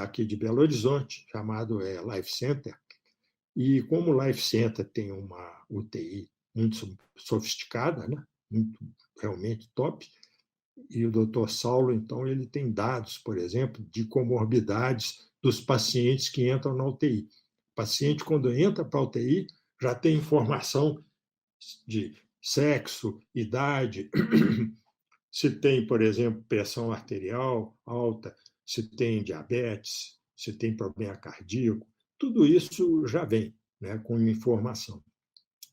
aqui de Belo Horizonte, chamado Life Center. E como o Life Center tem uma UTI muito sofisticada, né? Muito realmente top, e o Dr. Saulo, então, ele tem dados, por exemplo, de comorbidades dos pacientes que entram na UTI. O paciente, quando entra para a UTI, já tem informação de sexo, idade, se tem, por exemplo, pressão arterial alta, se tem diabetes, se tem problema cardíaco, tudo isso já vem, né, com informação.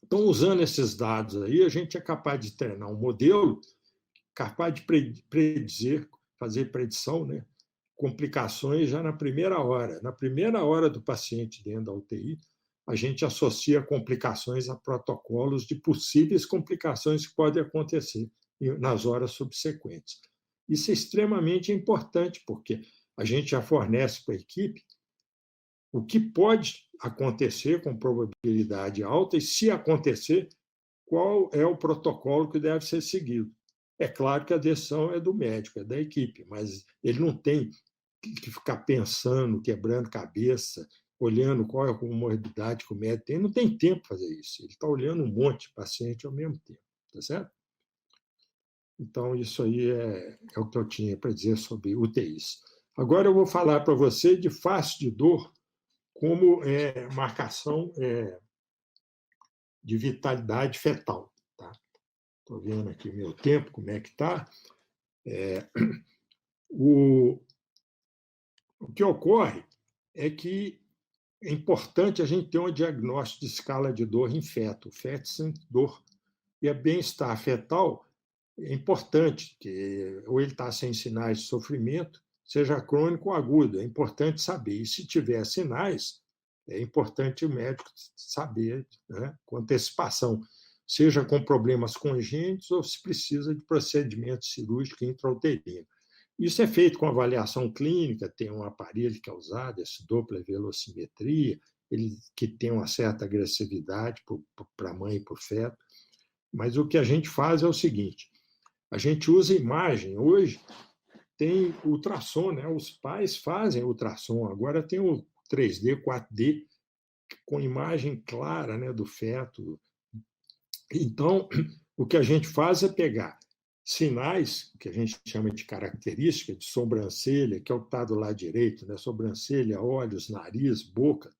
Então, usando esses dados aí, a gente é capaz de treinar um modelo capaz de predizer, fazer predição, né, complicações já na primeira hora. Na primeira hora do paciente dentro da UTI, a gente associa complicações a protocolos de possíveis complicações que podem acontecer nas horas subsequentes. Isso é extremamente importante, porque a gente já fornece para a equipe o que pode acontecer com probabilidade alta e, se acontecer, qual é o protocolo que deve ser seguido. É claro que a decisão é do médico, é da equipe, mas ele não tem que ficar pensando, quebrando cabeça, olhando qual é a comorbidade que o médico tem. Não tem tempo para fazer isso. Ele está olhando um monte de paciente ao mesmo tempo, tá certo? Então, isso aí é o que eu tinha para dizer sobre UTIs. Agora eu vou falar para você de face de dor como marcação de vitalidade fetal. Estou vendo aqui o meu tempo, como é que está. O que ocorre é que é importante a gente ter um diagnóstico de escala de dor em feto. O feto sente dor. E a bem-estar fetal é importante, que ou ele está sem sinais de sofrimento, seja crônico ou agudo. É importante saber. E se tiver sinais, é importante o médico saber, né, com antecipação, seja com problemas congênitos ou se precisa de procedimento cirúrgico intrauterino. Isso é feito com avaliação clínica, tem um aparelho que é usado, esse Doppler velocimetria, ele que tem uma certa agressividade para a mãe e para o feto. Mas o que a gente faz é o seguinte, a gente usa imagem. Hoje tem ultrassom, né? Os pais fazem ultrassom, agora tem o 3D, 4D, com imagem clara, né, do feto. Então, o que a gente faz é pegar sinais, que a gente chama de característica, de sobrancelha, que é o que está do lado direito, né? Sobrancelha, olhos, nariz, boca,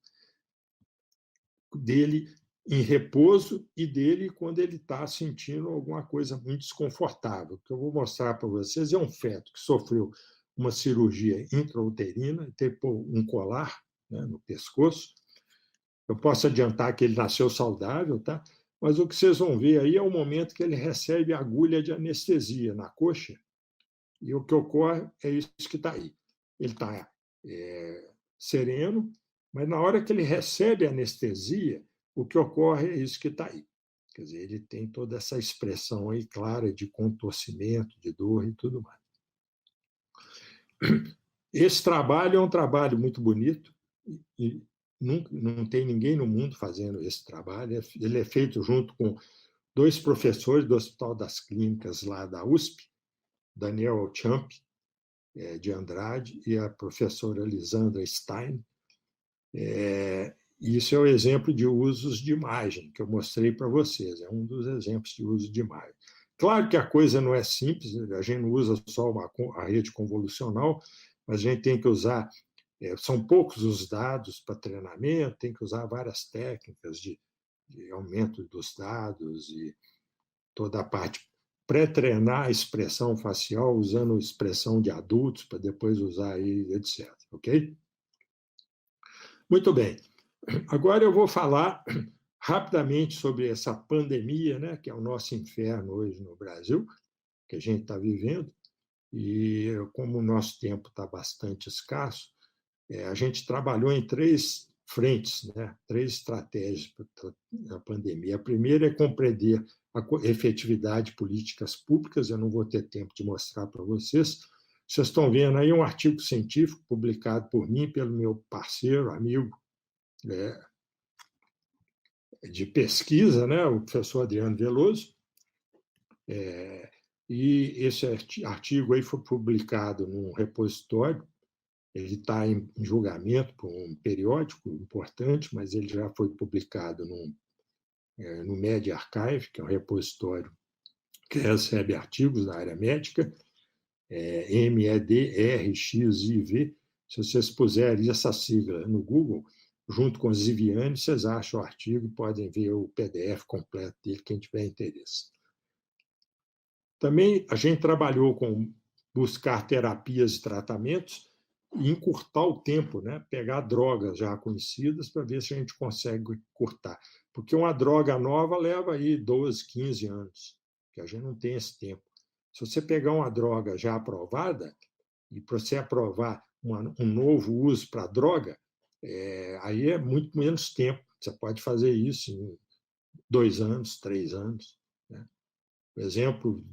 dele em repouso e dele quando ele está sentindo alguma coisa muito desconfortável. O que eu vou mostrar para vocês é um feto que sofreu uma cirurgia intrauterina, teve um colar, né, no pescoço. Eu posso adiantar que ele nasceu saudável, tá? Mas o que vocês vão ver aí é o momento que ele recebe a agulha de anestesia na coxa, e o que ocorre é isso que está aí. Ele está sereno, mas na hora que ele recebe a anestesia, o que ocorre é isso que está aí. Quer dizer, ele tem toda essa expressão aí clara de contorcimento, de dor e tudo mais. Esse trabalho é um trabalho muito bonito e não tem ninguém no mundo fazendo esse trabalho. Ele é feito junto com 2 professores do Hospital das Clínicas lá da USP, Daniel Champ, de Andrade, e a professora Lisandra Stein. Isso é o exemplo de usos de imagem que eu mostrei para vocês. É um dos exemplos de uso de imagem. Claro que a coisa não é simples, a gente não usa só a rede convolucional, mas a gente tem que usar, são poucos os dados para treinamento, tem que usar várias técnicas de aumento dos dados e toda a parte pré-treinar a expressão facial, usando expressão de adultos, para depois usar aí, etc. Ok? Muito bem. Agora eu vou falar rapidamente sobre essa pandemia, né, que é o nosso inferno hoje no Brasil, que a gente está vivendo, e como o nosso tempo está bastante escasso, a gente trabalhou em 3 frentes, né, 3 estratégias para a pandemia. A primeira é compreender a efetividade de políticas públicas, eu não vou ter tempo de mostrar para vocês. Vocês estão vendo aí um artigo científico publicado por mim, pelo meu parceiro, amigo, de pesquisa, né, o professor Adriano Veloso, e esse artigo aí foi publicado num repositório. Ele está em julgamento por um periódico importante, mas ele já foi publicado no Media Archive, que é um repositório que recebe artigos da área médica, MEDRXIV. Se vocês puserem essa sigla no Google, junto com o Ziviani, vocês acham o artigo e podem ver o PDF completo dele, quem tiver interesse. Também a gente trabalhou com buscar terapias e tratamentos e encurtar o tempo, né? Pegar drogas já conhecidas para ver se a gente consegue encurtar. Porque uma droga nova leva aí 12, 15 anos, que a gente não tem esse tempo. Se você pegar uma droga já aprovada, e para você aprovar um novo uso para a droga, aí é muito menos tempo. Você pode fazer isso em 2 anos, 3 anos. Né? O exemplo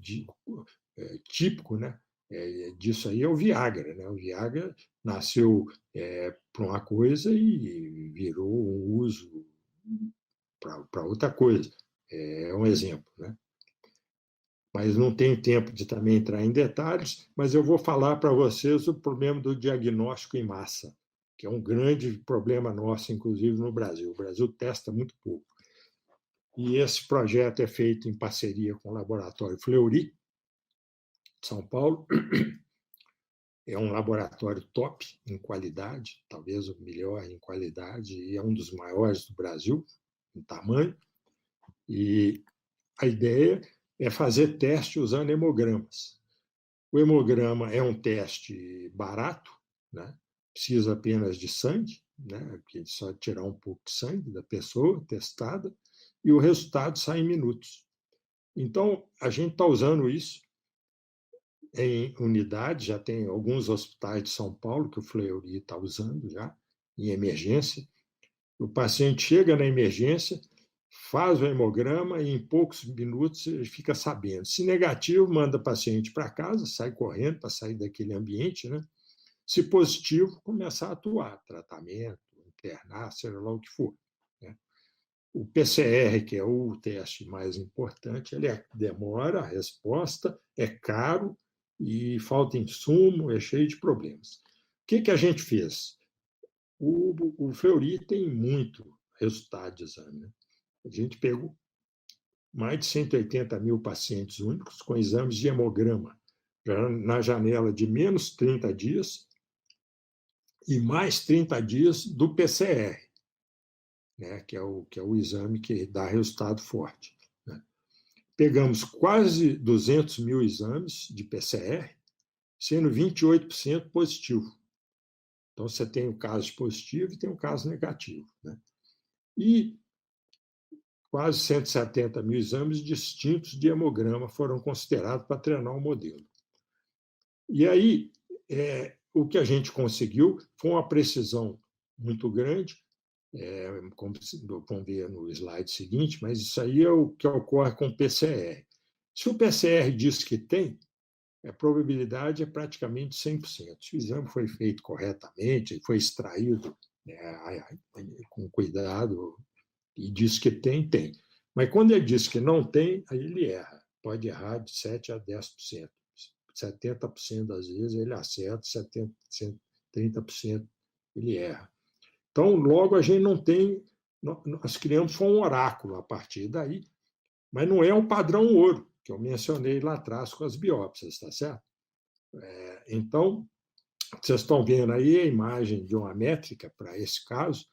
típico, né, disso aí é o Viagra. Né? O Viagra nasceu para uma coisa e virou um uso para outra coisa. É um exemplo. Né? Mas não tenho tempo de também entrar em detalhes, mas eu vou falar para vocês o problema do diagnóstico em massa, que é um grande problema nosso, inclusive no Brasil. O Brasil testa muito pouco. E esse projeto é feito em parceria com o Laboratório Fleury, de São Paulo. É um laboratório top em qualidade, talvez o melhor em qualidade, e é um dos maiores do Brasil, em tamanho. E a ideia é fazer teste usando hemogramas. O hemograma é um teste barato, né? Precisa apenas de sangue, né? Que é só tirar um pouco de sangue da pessoa testada, e o resultado sai em minutos. Então, a gente está usando isso em unidade, já tem alguns hospitais de São Paulo que o Fleury está usando já, em emergência. O paciente chega na emergência, faz o hemograma e em poucos minutos ele fica sabendo. Se negativo, manda o paciente para casa, sai correndo para sair daquele ambiente. Né? Se positivo, começa a atuar, tratamento, internar, seja lá o que for. Né? O PCR, que é o teste mais importante, ele demora a resposta, é caro e falta insumo, é cheio de problemas. O que a gente fez? O Fleury tem muito resultado de exame. Né? A gente pegou mais de 180 mil pacientes únicos com exames de hemograma na janela de menos 30 dias e mais 30 dias do PCR, né, que é o exame que dá resultado forte. Né? Pegamos quase 200 mil exames de PCR, sendo 28% positivo. Então, você tem o caso positivo e tem o caso negativo. Né? E quase 170 mil exames distintos de hemograma foram considerados para treinar o modelo. E aí, o que a gente conseguiu foi uma precisão muito grande, como vamos ver no slide seguinte, mas isso aí é o que ocorre com o PCR. Se o PCR diz que tem, a probabilidade é praticamente 100%. Se o exame foi feito corretamente, foi extraído com cuidado e diz que tem, tem. Mas quando ele diz que não tem, aí ele erra. Pode errar de 7% a 10%. 70% das vezes ele acerta, 70%, 30% ele erra. Então, logo, a gente não tem... Nós criamos um oráculo a partir daí, mas não é um padrão ouro, que eu mencionei lá atrás com as biópsias, está certo? Então, vocês estão vendo aí a imagem de uma métrica para esse caso,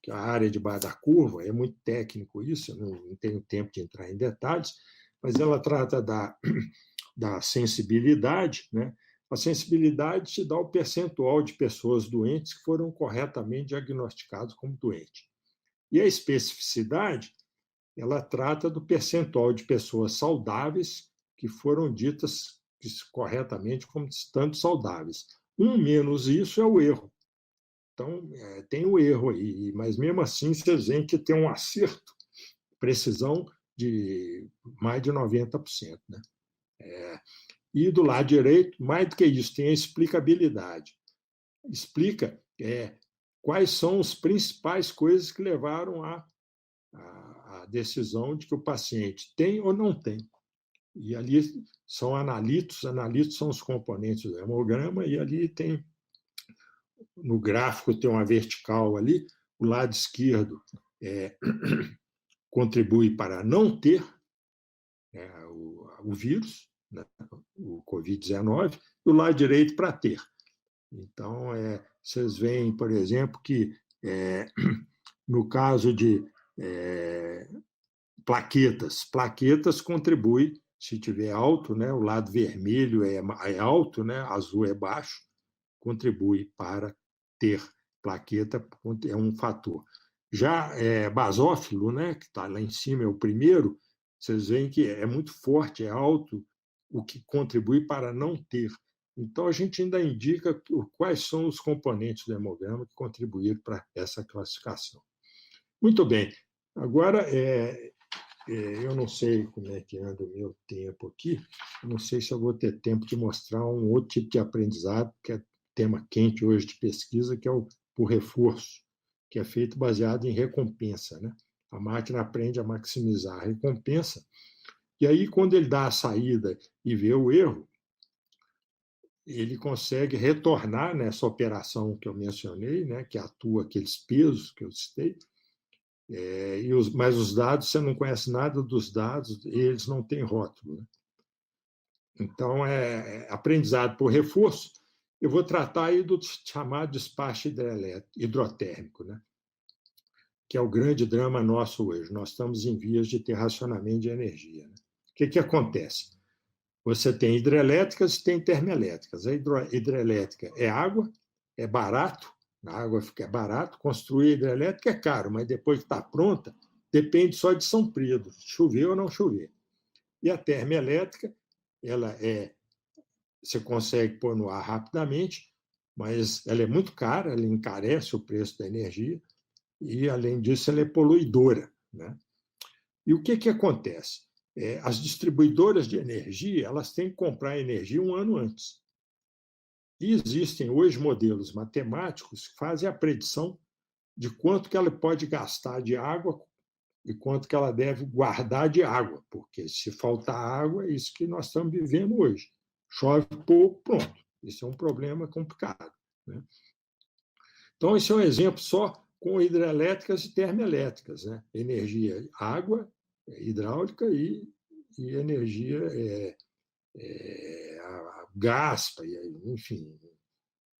que a área debaixo da curva, é muito técnico isso, eu não tenho tempo de entrar em detalhes, mas ela trata da sensibilidade. Né? A sensibilidade te dá o percentual de pessoas doentes que foram corretamente diagnosticadas como doentes. E a especificidade, ela trata do percentual de pessoas saudáveis que foram ditas corretamente como estando saudáveis. Menos isso é o erro. Então, tem o erro aí, mas mesmo assim vocês veem que tem um acerto, precisão de mais de 90%. Né? E do lado direito, mais do que isso, tem a explicabilidade. Explica quais são as principais coisas que levaram à decisão de que o paciente tem ou não tem. E ali são analitos são os componentes do hemograma, e ali tem, no gráfico tem uma vertical ali, o lado esquerdo contribui para não ter o vírus, né, o Covid-19, e o lado direito para ter. Então, vocês veem, por exemplo, que No caso de plaquetas contribui, se tiver alto, né, o lado vermelho é alto, né, azul é baixo, contribui para ter plaqueta, é um fator. Já basófilo, né, que está lá em cima, é o primeiro, vocês veem que é muito forte, é alto, o que contribui para não ter. Então, a gente ainda indica quais são os componentes do hemograma que contribuíram para essa classificação. Muito bem. Agora, eu não sei como é que anda o meu tempo aqui, eu não sei se eu vou ter tempo de mostrar um outro tipo de aprendizado, que é tema quente hoje de pesquisa, que é o reforço, que é feito baseado em recompensa, né? A máquina aprende a maximizar a recompensa, e aí, quando ele dá a saída e vê o erro, ele consegue retornar nessa operação que eu mencionei, né, que atua aqueles pesos que eu citei, mas os dados, você não conhece nada dos dados, eles não têm rótulo. Né? Então, aprendizado por reforço. Eu vou tratar aí do chamado despacho hidrotérmico, né? Que é o grande drama nosso hoje. Nós estamos em vias de ter racionamento de energia. Né? O que acontece? Você tem hidrelétricas e tem termoelétricas. A hidrelétrica é água, é barato, a água fica barato, construir hidrelétrica é caro, mas depois que está pronta, depende só de São Pedro, chover ou não chover. E a termoelétrica, você consegue pôr no ar rapidamente, mas ela é muito cara, ela encarece o preço da energia e, além disso, ela é poluidora. Né? E o que acontece? As distribuidoras de energia elas têm que comprar energia um ano antes. E existem hoje modelos matemáticos que fazem a predição de quanto que ela pode gastar de água e quanto que ela deve guardar de água, porque se faltar água, é isso que nós estamos vivendo hoje. Chove pouco, pronto. Isso é um problema complicado. Né? Então, esse é um exemplo só com hidrelétricas e termoelétricas. Né? Energia, água, hidráulica e energia gás, enfim,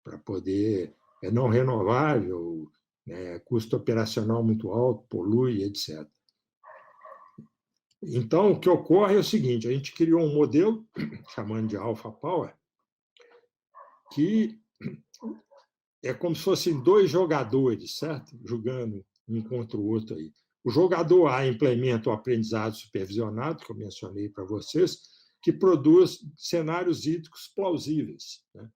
para poder não renovável, né, custo operacional muito alto, polui, etc. Então, o que ocorre é o seguinte: a gente criou um modelo, chamando de Alpha Power, que é como se fossem dois jogadores, certo? Jogando um contra o outro aí. O jogador A implementa o aprendizado supervisionado, que eu mencionei para vocês, que produz cenários hídricos plausíveis. Né?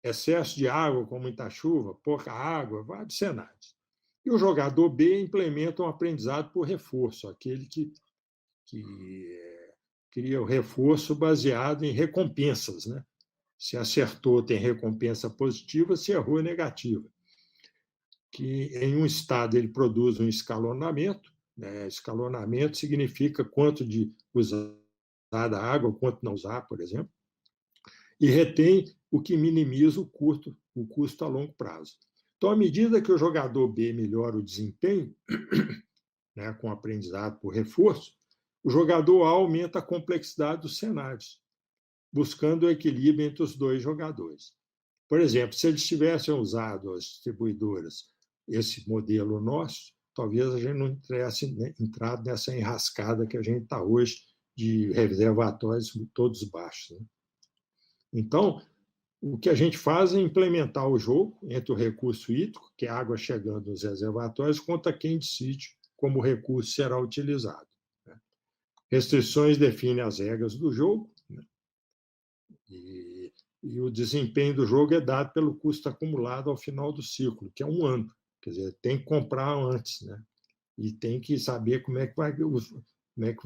Excesso de água com muita chuva, pouca água, vários cenários. E o jogador B implementa um aprendizado por reforço, aquele que cria o reforço baseado em recompensas. Né? Se acertou, tem recompensa positiva, se errou, é negativa. Que em um estado ele produz um escalonamento. Né? Escalonamento significa quanto de usar da água, quanto não usar, por exemplo. E retém o que minimiza o custo a longo prazo. Então, à medida que o jogador B melhora o desempenho, né, com aprendizado por reforço, o jogador A aumenta a complexidade dos cenários, buscando o equilíbrio entre os dois jogadores. Por exemplo, se eles tivessem usado as distribuidoras esse modelo nosso, talvez a gente não tivesse entrado nessa enrascada que a gente está hoje de reservatórios todos baixos. Né? Então, o que a gente faz é implementar o jogo entre o recurso hídrico, que é a água chegando nos reservatórios, contra quem decide como o recurso será utilizado. Né? Restrições definem as regras do jogo, né? E o desempenho do jogo é dado pelo custo acumulado ao final do ciclo, que é um ano. Quer dizer, tem que comprar antes, né? E tem que saber como é que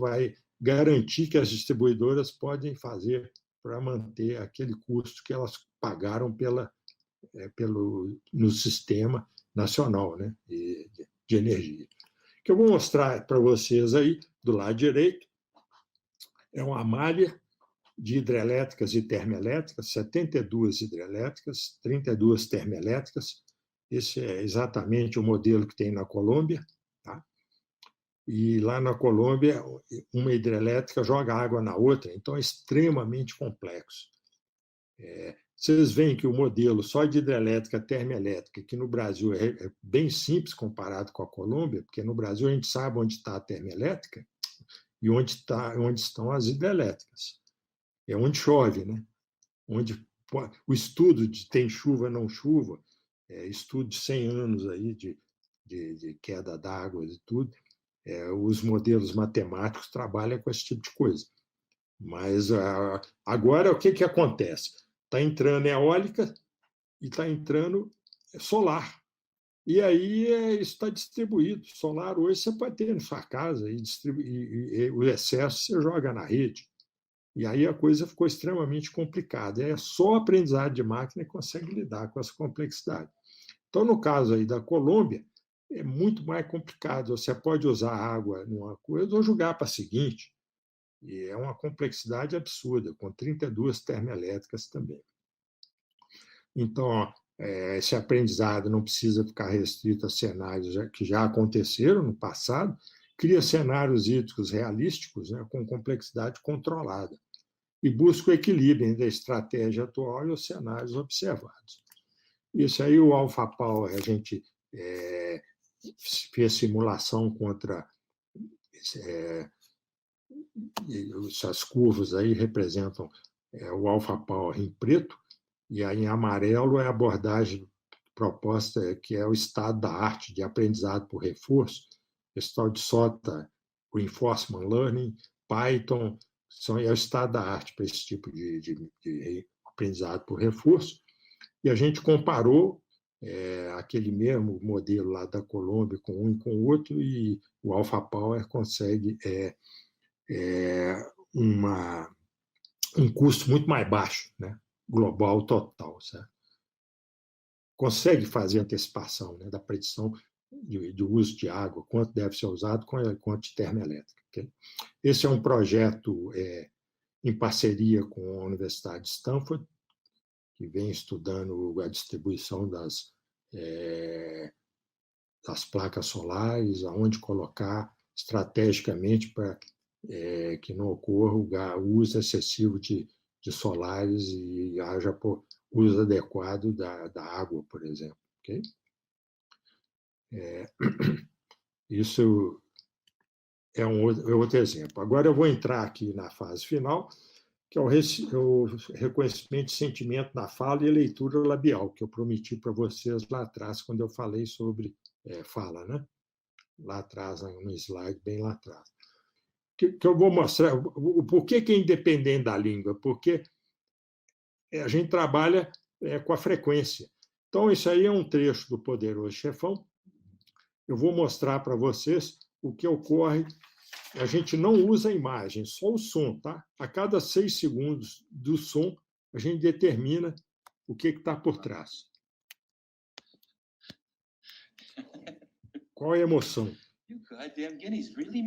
vai garantir que as distribuidoras podem fazer para manter aquele custo que elas pagaram no sistema nacional, né, de energia. O que eu vou mostrar para vocês aí, do lado direito, é uma malha de hidrelétricas e termoelétricas, 72 hidrelétricas, 32 termoelétricas. Esse é exatamente o modelo que tem na Colômbia. Tá? E lá na Colômbia, uma hidrelétrica joga água na outra, então é extremamente complexo. Vocês veem que o modelo só de hidrelétrica termoelétrica, que no Brasil é bem simples comparado com a Colômbia, porque no Brasil a gente sabe onde está a termoelétrica e onde estão as hidrelétricas. É onde chove, né? Onde o estudo de tem chuva, não chuva, estudo de 100 anos aí de queda d'água e tudo, os modelos matemáticos trabalham com esse tipo de coisa. Mas agora o que acontece? Está entrando eólica e está entrando solar. E aí isso está distribuído. Solar hoje você pode ter na sua casa e o excesso você joga na rede. E aí a coisa ficou extremamente complicada. É só o aprendizado de máquina que consegue lidar com essa complexidade. Então, no caso aí da Colômbia, é muito mais complicado. Você pode usar água numa coisa ou jogar para a seguinte. E é uma complexidade absurda, com 32 termoelétricas também. Então, esse aprendizado não precisa ficar restrito a cenários que já aconteceram no passado, cria cenários hídricos realísticos, né, com complexidade controlada, e busca o equilíbrio entre a estratégia atual e os cenários observados. Isso aí, o AlphaPower, a gente fez simulação contra... essas curvas aí representam o AlphaPower em preto, e aí em amarelo é a abordagem proposta, que é o estado da arte de aprendizado por reforço, esse tal de SOTA, Reinforcement Learning, Python, é o estado da arte para esse tipo de aprendizado por reforço. E a gente comparou aquele mesmo modelo lá da Colômbia com um e com o outro, e o AlphaPower consegue um custo muito mais baixo, né? Global total, certo? Consegue fazer antecipação, né, da predição do uso de água, quanto deve ser usado, quanto de termoelétrica. Okay? Esse é um projeto em parceria com a Universidade de Stanford, que vem estudando a distribuição das placas solares, aonde colocar estrategicamente para que não ocorra o uso excessivo de solares e haja uso adequado da água, por exemplo. Okay? Isso é outro exemplo. Agora eu vou entrar aqui na fase final, que é o reconhecimento de sentimento na fala e a leitura labial, que eu prometi para vocês lá atrás, quando eu falei sobre fala, né? Lá atrás, no slide, bem lá atrás. Que eu vou mostrar o porquê que é independente da língua, porque a gente trabalha com a frequência. Então, isso aí é um trecho do Poderoso Chefão. Eu vou mostrar para vocês o que ocorre. A gente não usa a imagem, só o som, tá? A cada 6 segundos do som, a gente determina o que está por trás. Qual é a emoção?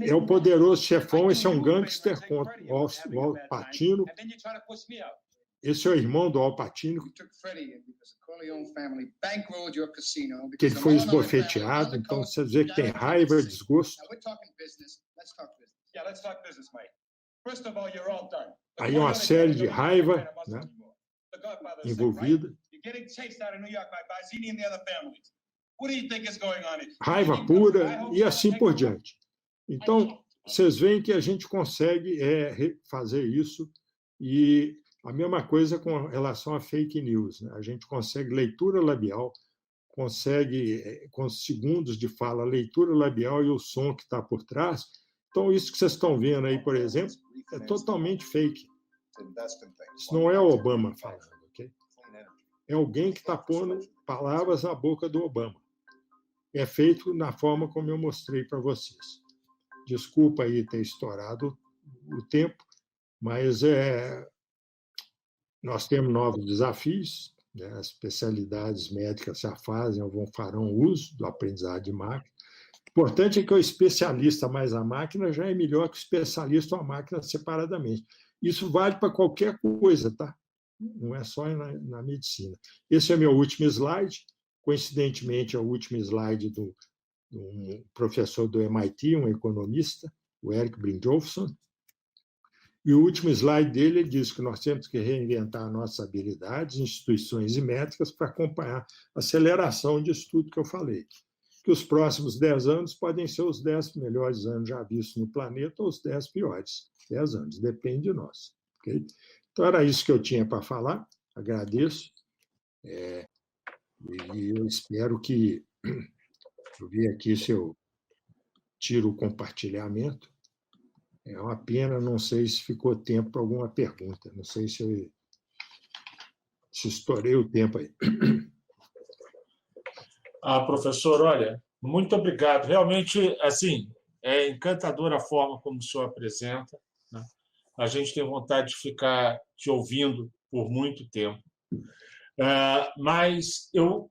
É o Poderoso Chefão, esse é um gangster contra o Al Pacino. Esse é o irmão do Al Pacino, que ele foi esbofeteado, então você vê que tem raiva, desgosto. Aí uma série de raiva, né, envolvida. Raiva pura e assim por diante. Então, vocês veem que a gente consegue fazer isso, e a mesma coisa com relação a fake news, né? A gente consegue leitura labial, consegue, com segundos de fala, leitura labial e o som que está por trás. Então, isso que vocês estão vendo aí, por exemplo, é totalmente fake. Isso não é o Obama falando, ok? É alguém que está pondo palavras na boca do Obama. É feito na forma como eu mostrei para vocês. Desculpa aí ter estourado o tempo, mas nós temos novos desafios, né? As especialidades médicas já fazem ou farão uso do aprendizado de máquina. O importante é que o especialista mais a máquina já é melhor que o especialista ou a máquina separadamente. Isso vale para qualquer coisa, tá? Não é só na medicina. Esse é meu último slide. Coincidentemente, é o último slide do um professor do MIT, um economista, o Eric Brynjolfsson. E o último slide dele diz que nós temos que reinventar nossas habilidades, instituições e métricas para acompanhar a aceleração disso tudo que eu falei. Que os próximos 10 anos podem ser os 10 melhores anos já vistos no planeta ou os 10 piores 10 anos, depende de nós. Okay? Então, era isso que eu tinha para falar, agradeço, e eu espero que... Eu vi aqui se eu tiro o compartilhamento. É uma pena, não sei se ficou tempo para alguma pergunta, não sei se estourei o tempo aí. Professor, olha, muito obrigado. Realmente, assim, é encantadora a forma como o senhor apresenta, né? A gente tem vontade de ficar te ouvindo por muito tempo. Mas eu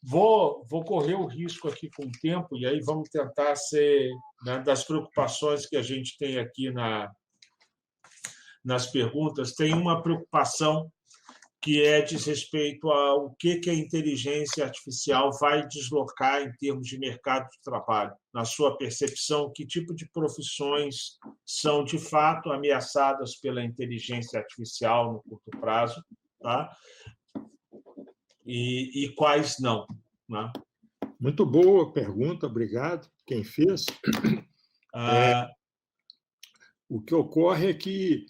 vou correr o risco aqui com o tempo, e aí vamos tentar ser, né, das preocupações que a gente tem aqui nas perguntas, tem uma preocupação que diz respeito ao que a inteligência artificial vai deslocar em termos de mercado de trabalho. Na sua percepção, que tipo de profissões são, de fato, ameaçadas pela inteligência artificial no curto prazo, tá? E quais não, né? Muito boa pergunta, obrigado. Quem fez? O que ocorre é que...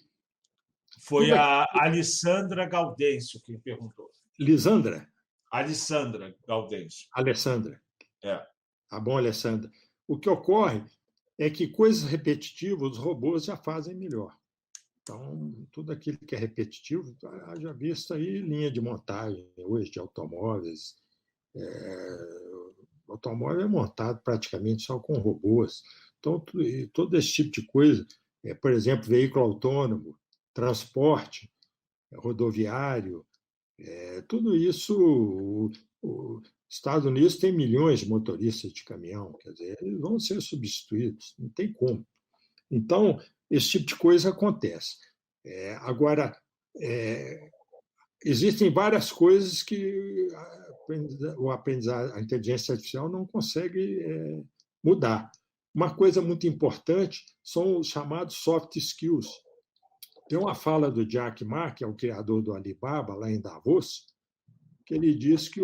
Foi a Alessandra Gaudêncio que perguntou. Lisandra? Alessandra Gaudêncio. Alessandra. É. Tá bom, Alessandra. O que ocorre é que coisas repetitivas os robôs já fazem melhor. Então, tudo aquilo que é repetitivo, já visto aí linha de montagem hoje de automóveis. O automóvel é montado praticamente só com robôs. Então, todo esse tipo de coisa, por exemplo, veículo autônomo, transporte rodoviário, tudo isso, os Estados Unidos tem milhões de motoristas de caminhão, quer dizer, eles vão ser substituídos, não tem como. Então, esse tipo de coisa acontece. Agora, existem várias coisas que a inteligência artificial não consegue mudar. Uma coisa muito importante são os chamados soft skills. Tem uma fala do Jack Ma, que é o criador do Alibaba, lá em Davos, que ele diz que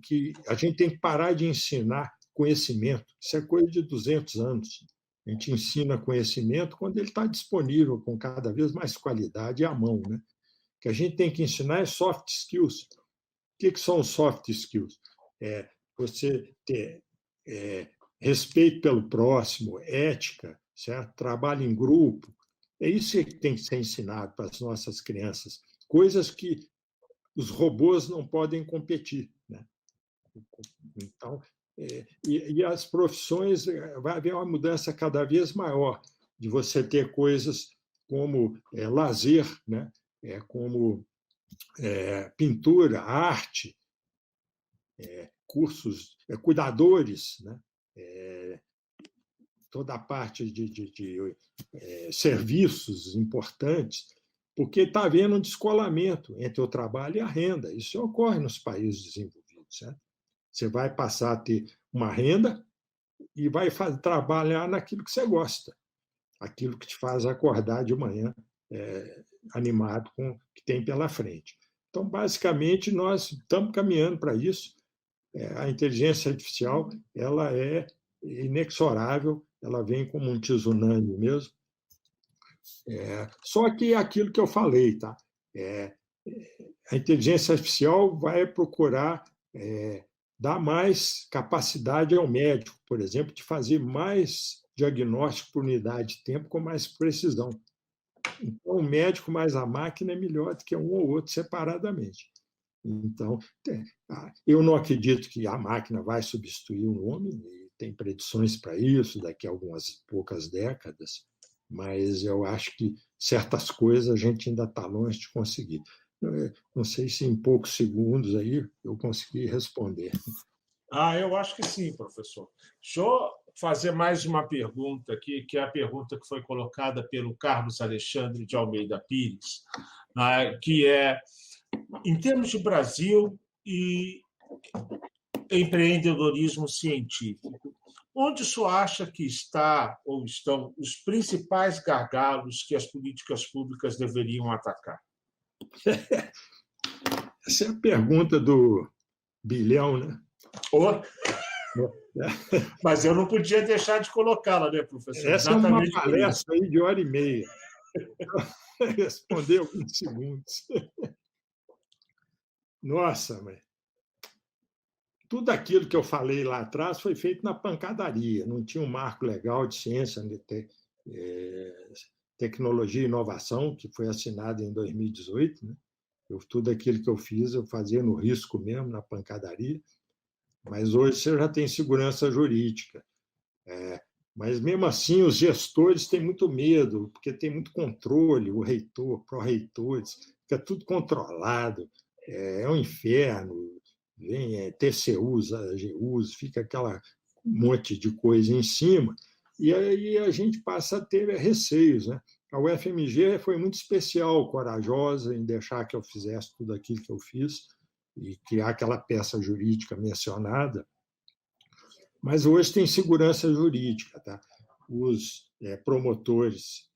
que a gente tem que parar de ensinar conhecimento. Isso é coisa de 200 anos. A gente ensina conhecimento quando ele está disponível com cada vez mais qualidade à mão, né? O que a gente tem que ensinar é soft skills. O que são soft skills? Você ter respeito pelo próximo, ética, certo? Trabalho em grupo. É isso que tem que ser ensinado para as nossas crianças. Coisas que os robôs não podem competir, né? Então, e as profissões, vai haver uma mudança cada vez maior de você ter coisas como lazer, né? Como pintura, arte, cursos, cuidadores, né? Toda a parte de serviços importantes, porque está havendo um descolamento entre o trabalho e a renda. Isso ocorre nos países desenvolvidos, certo? Você vai passar a ter uma renda e vai trabalhar naquilo que você gosta, aquilo que te faz acordar de manhã animado com o que tem pela frente. Então, basicamente, nós estamos caminhando para isso. A inteligência artificial ela é inexorável, ela vem como um tsunami mesmo. Só que é aquilo que eu falei, tá? A inteligência artificial vai procurar dar mais capacidade ao médico, por exemplo, de fazer mais diagnóstico por unidade de tempo com mais precisão. Então, o médico mais a máquina é melhor do que um ou outro separadamente. Então, eu não acredito que a máquina vai substituir o homem, e tem predições para isso daqui a algumas poucas décadas, mas eu acho que certas coisas a gente ainda está longe de conseguir. Não sei se em poucos segundos aí eu consegui responder. Eu acho que sim, professor. Deixa eu fazer mais uma pergunta aqui, que é a pergunta que foi colocada pelo Carlos Alexandre de Almeida Pires, que é, em termos de Brasil e empreendedorismo científico, Onde o senhor acha que está ou estão os principais gargalos que as políticas públicas deveriam atacar? Essa é a pergunta do bilhão, né? Oh, mas eu não podia deixar de colocá-la, né, professor? Essa é uma Exatamente por isso. palestra aí de 1h30. Responder alguns segundos. Nossa, mas tudo aquilo que eu falei lá atrás foi feito na pancadaria, não tinha um marco legal de ciência, tecnologia e inovação, que foi assinado em 2018. Né? Tudo aquilo que eu fiz, eu fazia no risco mesmo, na pancadaria, mas hoje você já tem segurança jurídica. Mas, mesmo assim, os gestores têm muito medo, porque tem muito controle, o reitor, pró-reitores, fica tudo controlado, é um inferno, vem TCUs, AGUs, fica aquela monte de coisa em cima, e aí a gente passa a ter receios. Né? A UFMG foi muito especial, corajosa em deixar que eu fizesse tudo aquilo que eu fiz e criar aquela peça jurídica mencionada, mas hoje tem segurança jurídica. Tá? Os promotores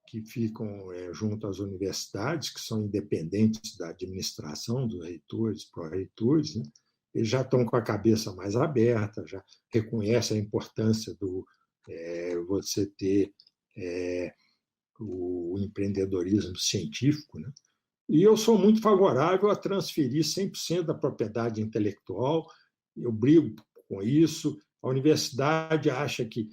que ficam junto às universidades, que são independentes da administração, dos reitores, pró-reitores, né? Eles já estão com a cabeça mais aberta, já reconhecem a importância do você ter o empreendedorismo científico. Né? E eu sou muito favorável a transferir 100% da propriedade intelectual, eu brigo com isso. A universidade acha que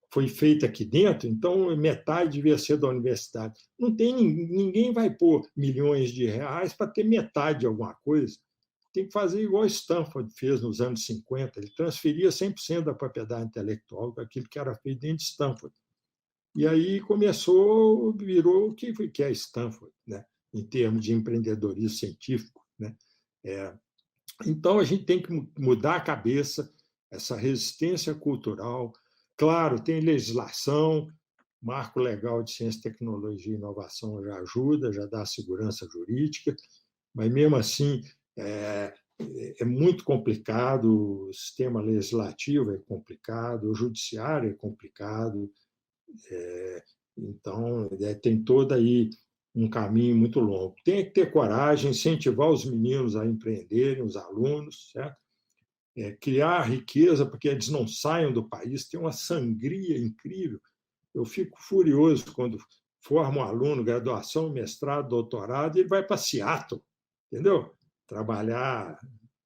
foi feita aqui dentro, então metade devia ser da universidade. Não tem ninguém vai pôr milhões de reais para ter metade de alguma coisa. Tem que fazer igual Stanford fez nos anos 50. Ele transferia 100% da propriedade intelectual daquilo que era feito dentro de Stanford. E aí virou o que é Stanford, né? Em termos de empreendedorismo científico. Né? Então, a gente tem que mudar a cabeça, essa resistência cultural. Claro, tem legislação, marco legal de ciência, tecnologia e inovação já ajuda, já dá segurança jurídica, mas, mesmo assim, é muito complicado, o sistema legislativo é complicado, o judiciário é complicado, então, tem todo aí um caminho muito longo. Tem que ter coragem, incentivar os meninos a empreenderem, os alunos, certo? Criar riqueza, porque eles não saiam do país, tem uma sangria incrível. Eu fico furioso quando formo um aluno, graduação, mestrado, doutorado, e ele vai para Seattle, entendeu? Trabalhar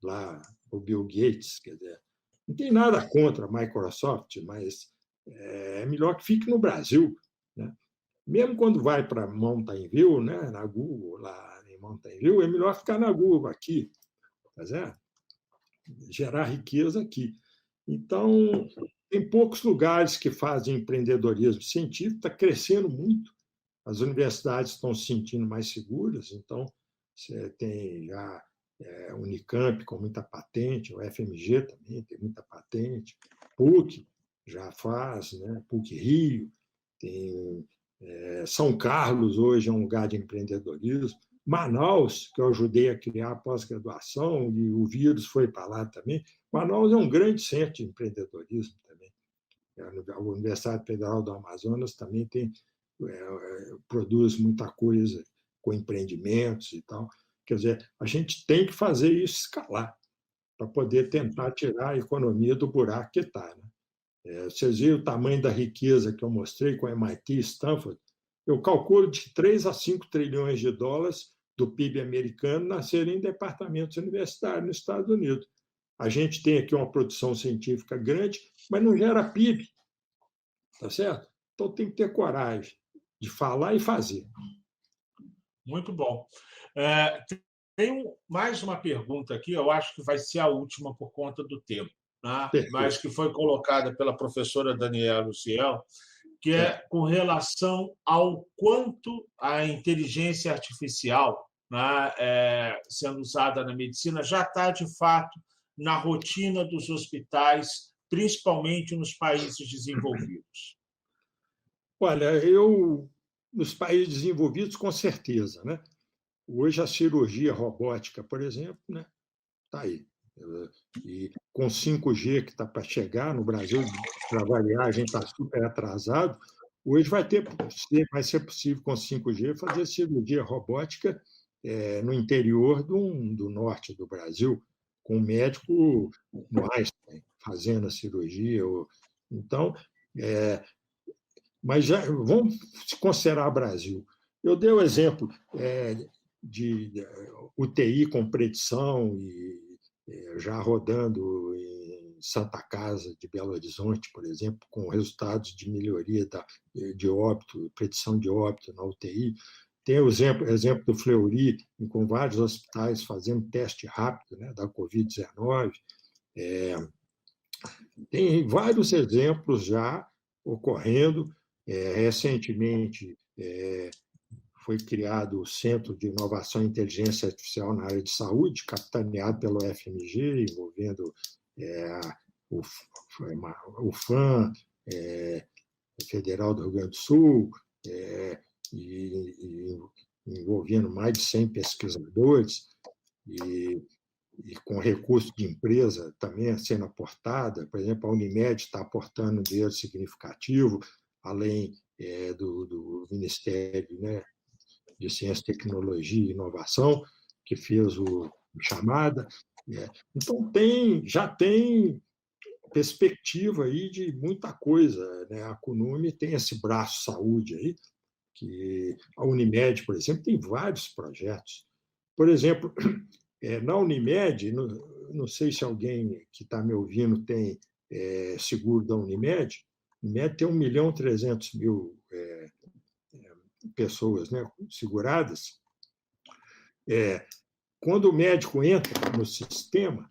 lá, o Bill Gates, quer dizer, não tem nada contra a Microsoft, mas é melhor que fique no Brasil. Né? Mesmo quando vai para Mountain View, né, na Google, lá em Mountain View, é melhor ficar na Google aqui, tá certo? Gerar riqueza aqui. Então, tem poucos lugares que fazem empreendedorismo científico, está crescendo muito, as universidades estão se sentindo mais seguras, então, você tem já Unicamp com muita patente, o FMG também tem muita patente, PUC já faz, né? PUC Rio, tem São Carlos hoje é um lugar de empreendedorismo, Manaus, que eu ajudei a criar a pós-graduação, e o vírus foi para lá também. Manaus é um grande centro de empreendedorismo também. A Universidade Federal do Amazonas também produz muita coisa com empreendimentos e tal. Quer dizer, a gente tem que fazer isso escalar para poder tentar tirar a economia do buraco que está. Né? Vocês viram o tamanho da riqueza que eu mostrei com MIT e Stanford? Eu calculo de 3 a 5 trilhões de dólares do PIB americano nascerem em departamentos universitários nos Estados Unidos. A gente tem aqui uma produção científica grande, mas não gera PIB. Tá certo? Então tem que ter coragem de falar e fazer. Muito bom. Tem mais uma pergunta aqui, eu acho que vai ser a última por conta do tempo, né? Mas que foi colocada pela professora Daniela Luciel, que é com relação ao quanto a inteligência artificial, né, sendo usada na medicina, já está, de fato, na rotina dos hospitais, principalmente nos países desenvolvidos. Olha, nos países desenvolvidos, com certeza. Né? Hoje, a cirurgia robótica, por exemplo, né, está aí. E com 5G que está para chegar no Brasil, para variar, a gente está super atrasado. Hoje vai ser possível, com 5G, fazer cirurgia robótica no interior do norte do Brasil, com um médico no Einstein fazendo a cirurgia. Então, mas já vamos considerar Brasil. Eu dei o exemplo de UTI com predição e já rodando em Santa Casa de Belo Horizonte, por exemplo, com resultados de melhoria de óbito, predição de óbito na UTI. Tem o exemplo do Fleury, com vários hospitais fazendo teste rápido, né, da Covid-19. Tem vários exemplos já ocorrendo. Recentemente, foi criado o Centro de Inovação e Inteligência Artificial na área de saúde, capitaneado pelo FMG, envolvendo o FAM, Federal do Rio Grande do Sul, e envolvendo mais de 100 pesquisadores, e com recursos de empresa também sendo aportada. Por exemplo, a Unimed está aportando um dinheiro significativo, além do Ministério, né, de Ciência, Tecnologia e Inovação, que fez o chamada. Então, já tem perspectiva aí de muita coisa, né? A CUNUMI tem esse braço saúde aí, que a Unimed, por exemplo, tem vários projetos. Por exemplo, na Unimed, não sei se alguém que está me ouvindo tem seguro da Unimed. A Unimed tem 1.300.000 pessoas, né, seguradas. Quando o médico entra no sistema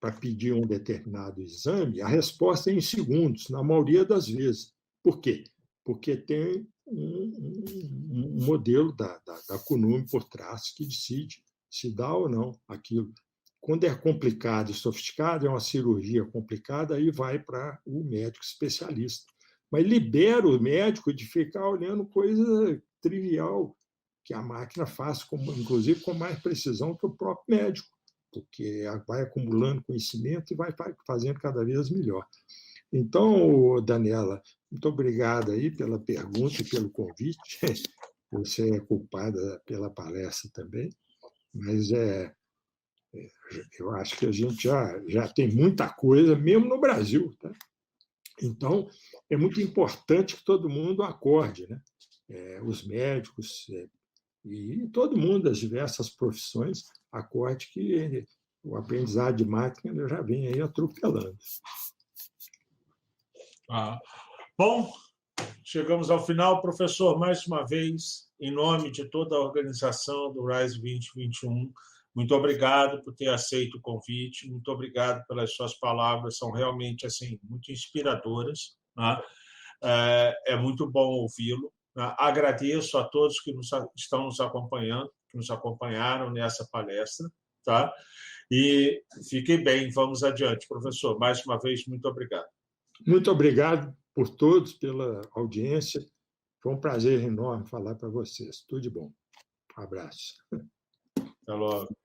para pedir um determinado exame, a resposta é em segundos, na maioria das vezes. Por quê? Porque tem um modelo da CUNUMI por trás que decide se dá ou não aquilo. Quando é complicado e sofisticado, é uma cirurgia complicada, aí vai para o médico especialista. Mas libera o médico de ficar olhando coisa trivial que a máquina faz, inclusive com mais precisão que o próprio médico, porque vai acumulando conhecimento e vai fazendo cada vez melhor. Então, Daniela, muito obrigado aí pela pergunta e pelo convite. Você é culpada pela palestra também, mas eu acho que a gente já tem muita coisa, mesmo no Brasil. Tá? Então, é muito importante que todo mundo acorde, né? Os médicos e todo mundo das diversas profissões acorde que o aprendizado de máquina já vem aí atropelando. Bom, chegamos ao final. Professor, mais uma vez, em nome de toda a organização do RISE 2021, muito obrigado por ter aceito o convite, muito obrigado pelas suas palavras, são realmente assim, muito inspiradoras. Né? É muito bom ouvi-lo. Né? Agradeço a todos que estão nos acompanhando, que nos acompanharam nessa palestra. Tá? E fiquem bem, vamos adiante. Professor, mais uma vez, muito obrigado. Muito obrigado por todos, pela audiência. Foi um prazer enorme falar para vocês. Tudo de bom. Um abraço. Até logo.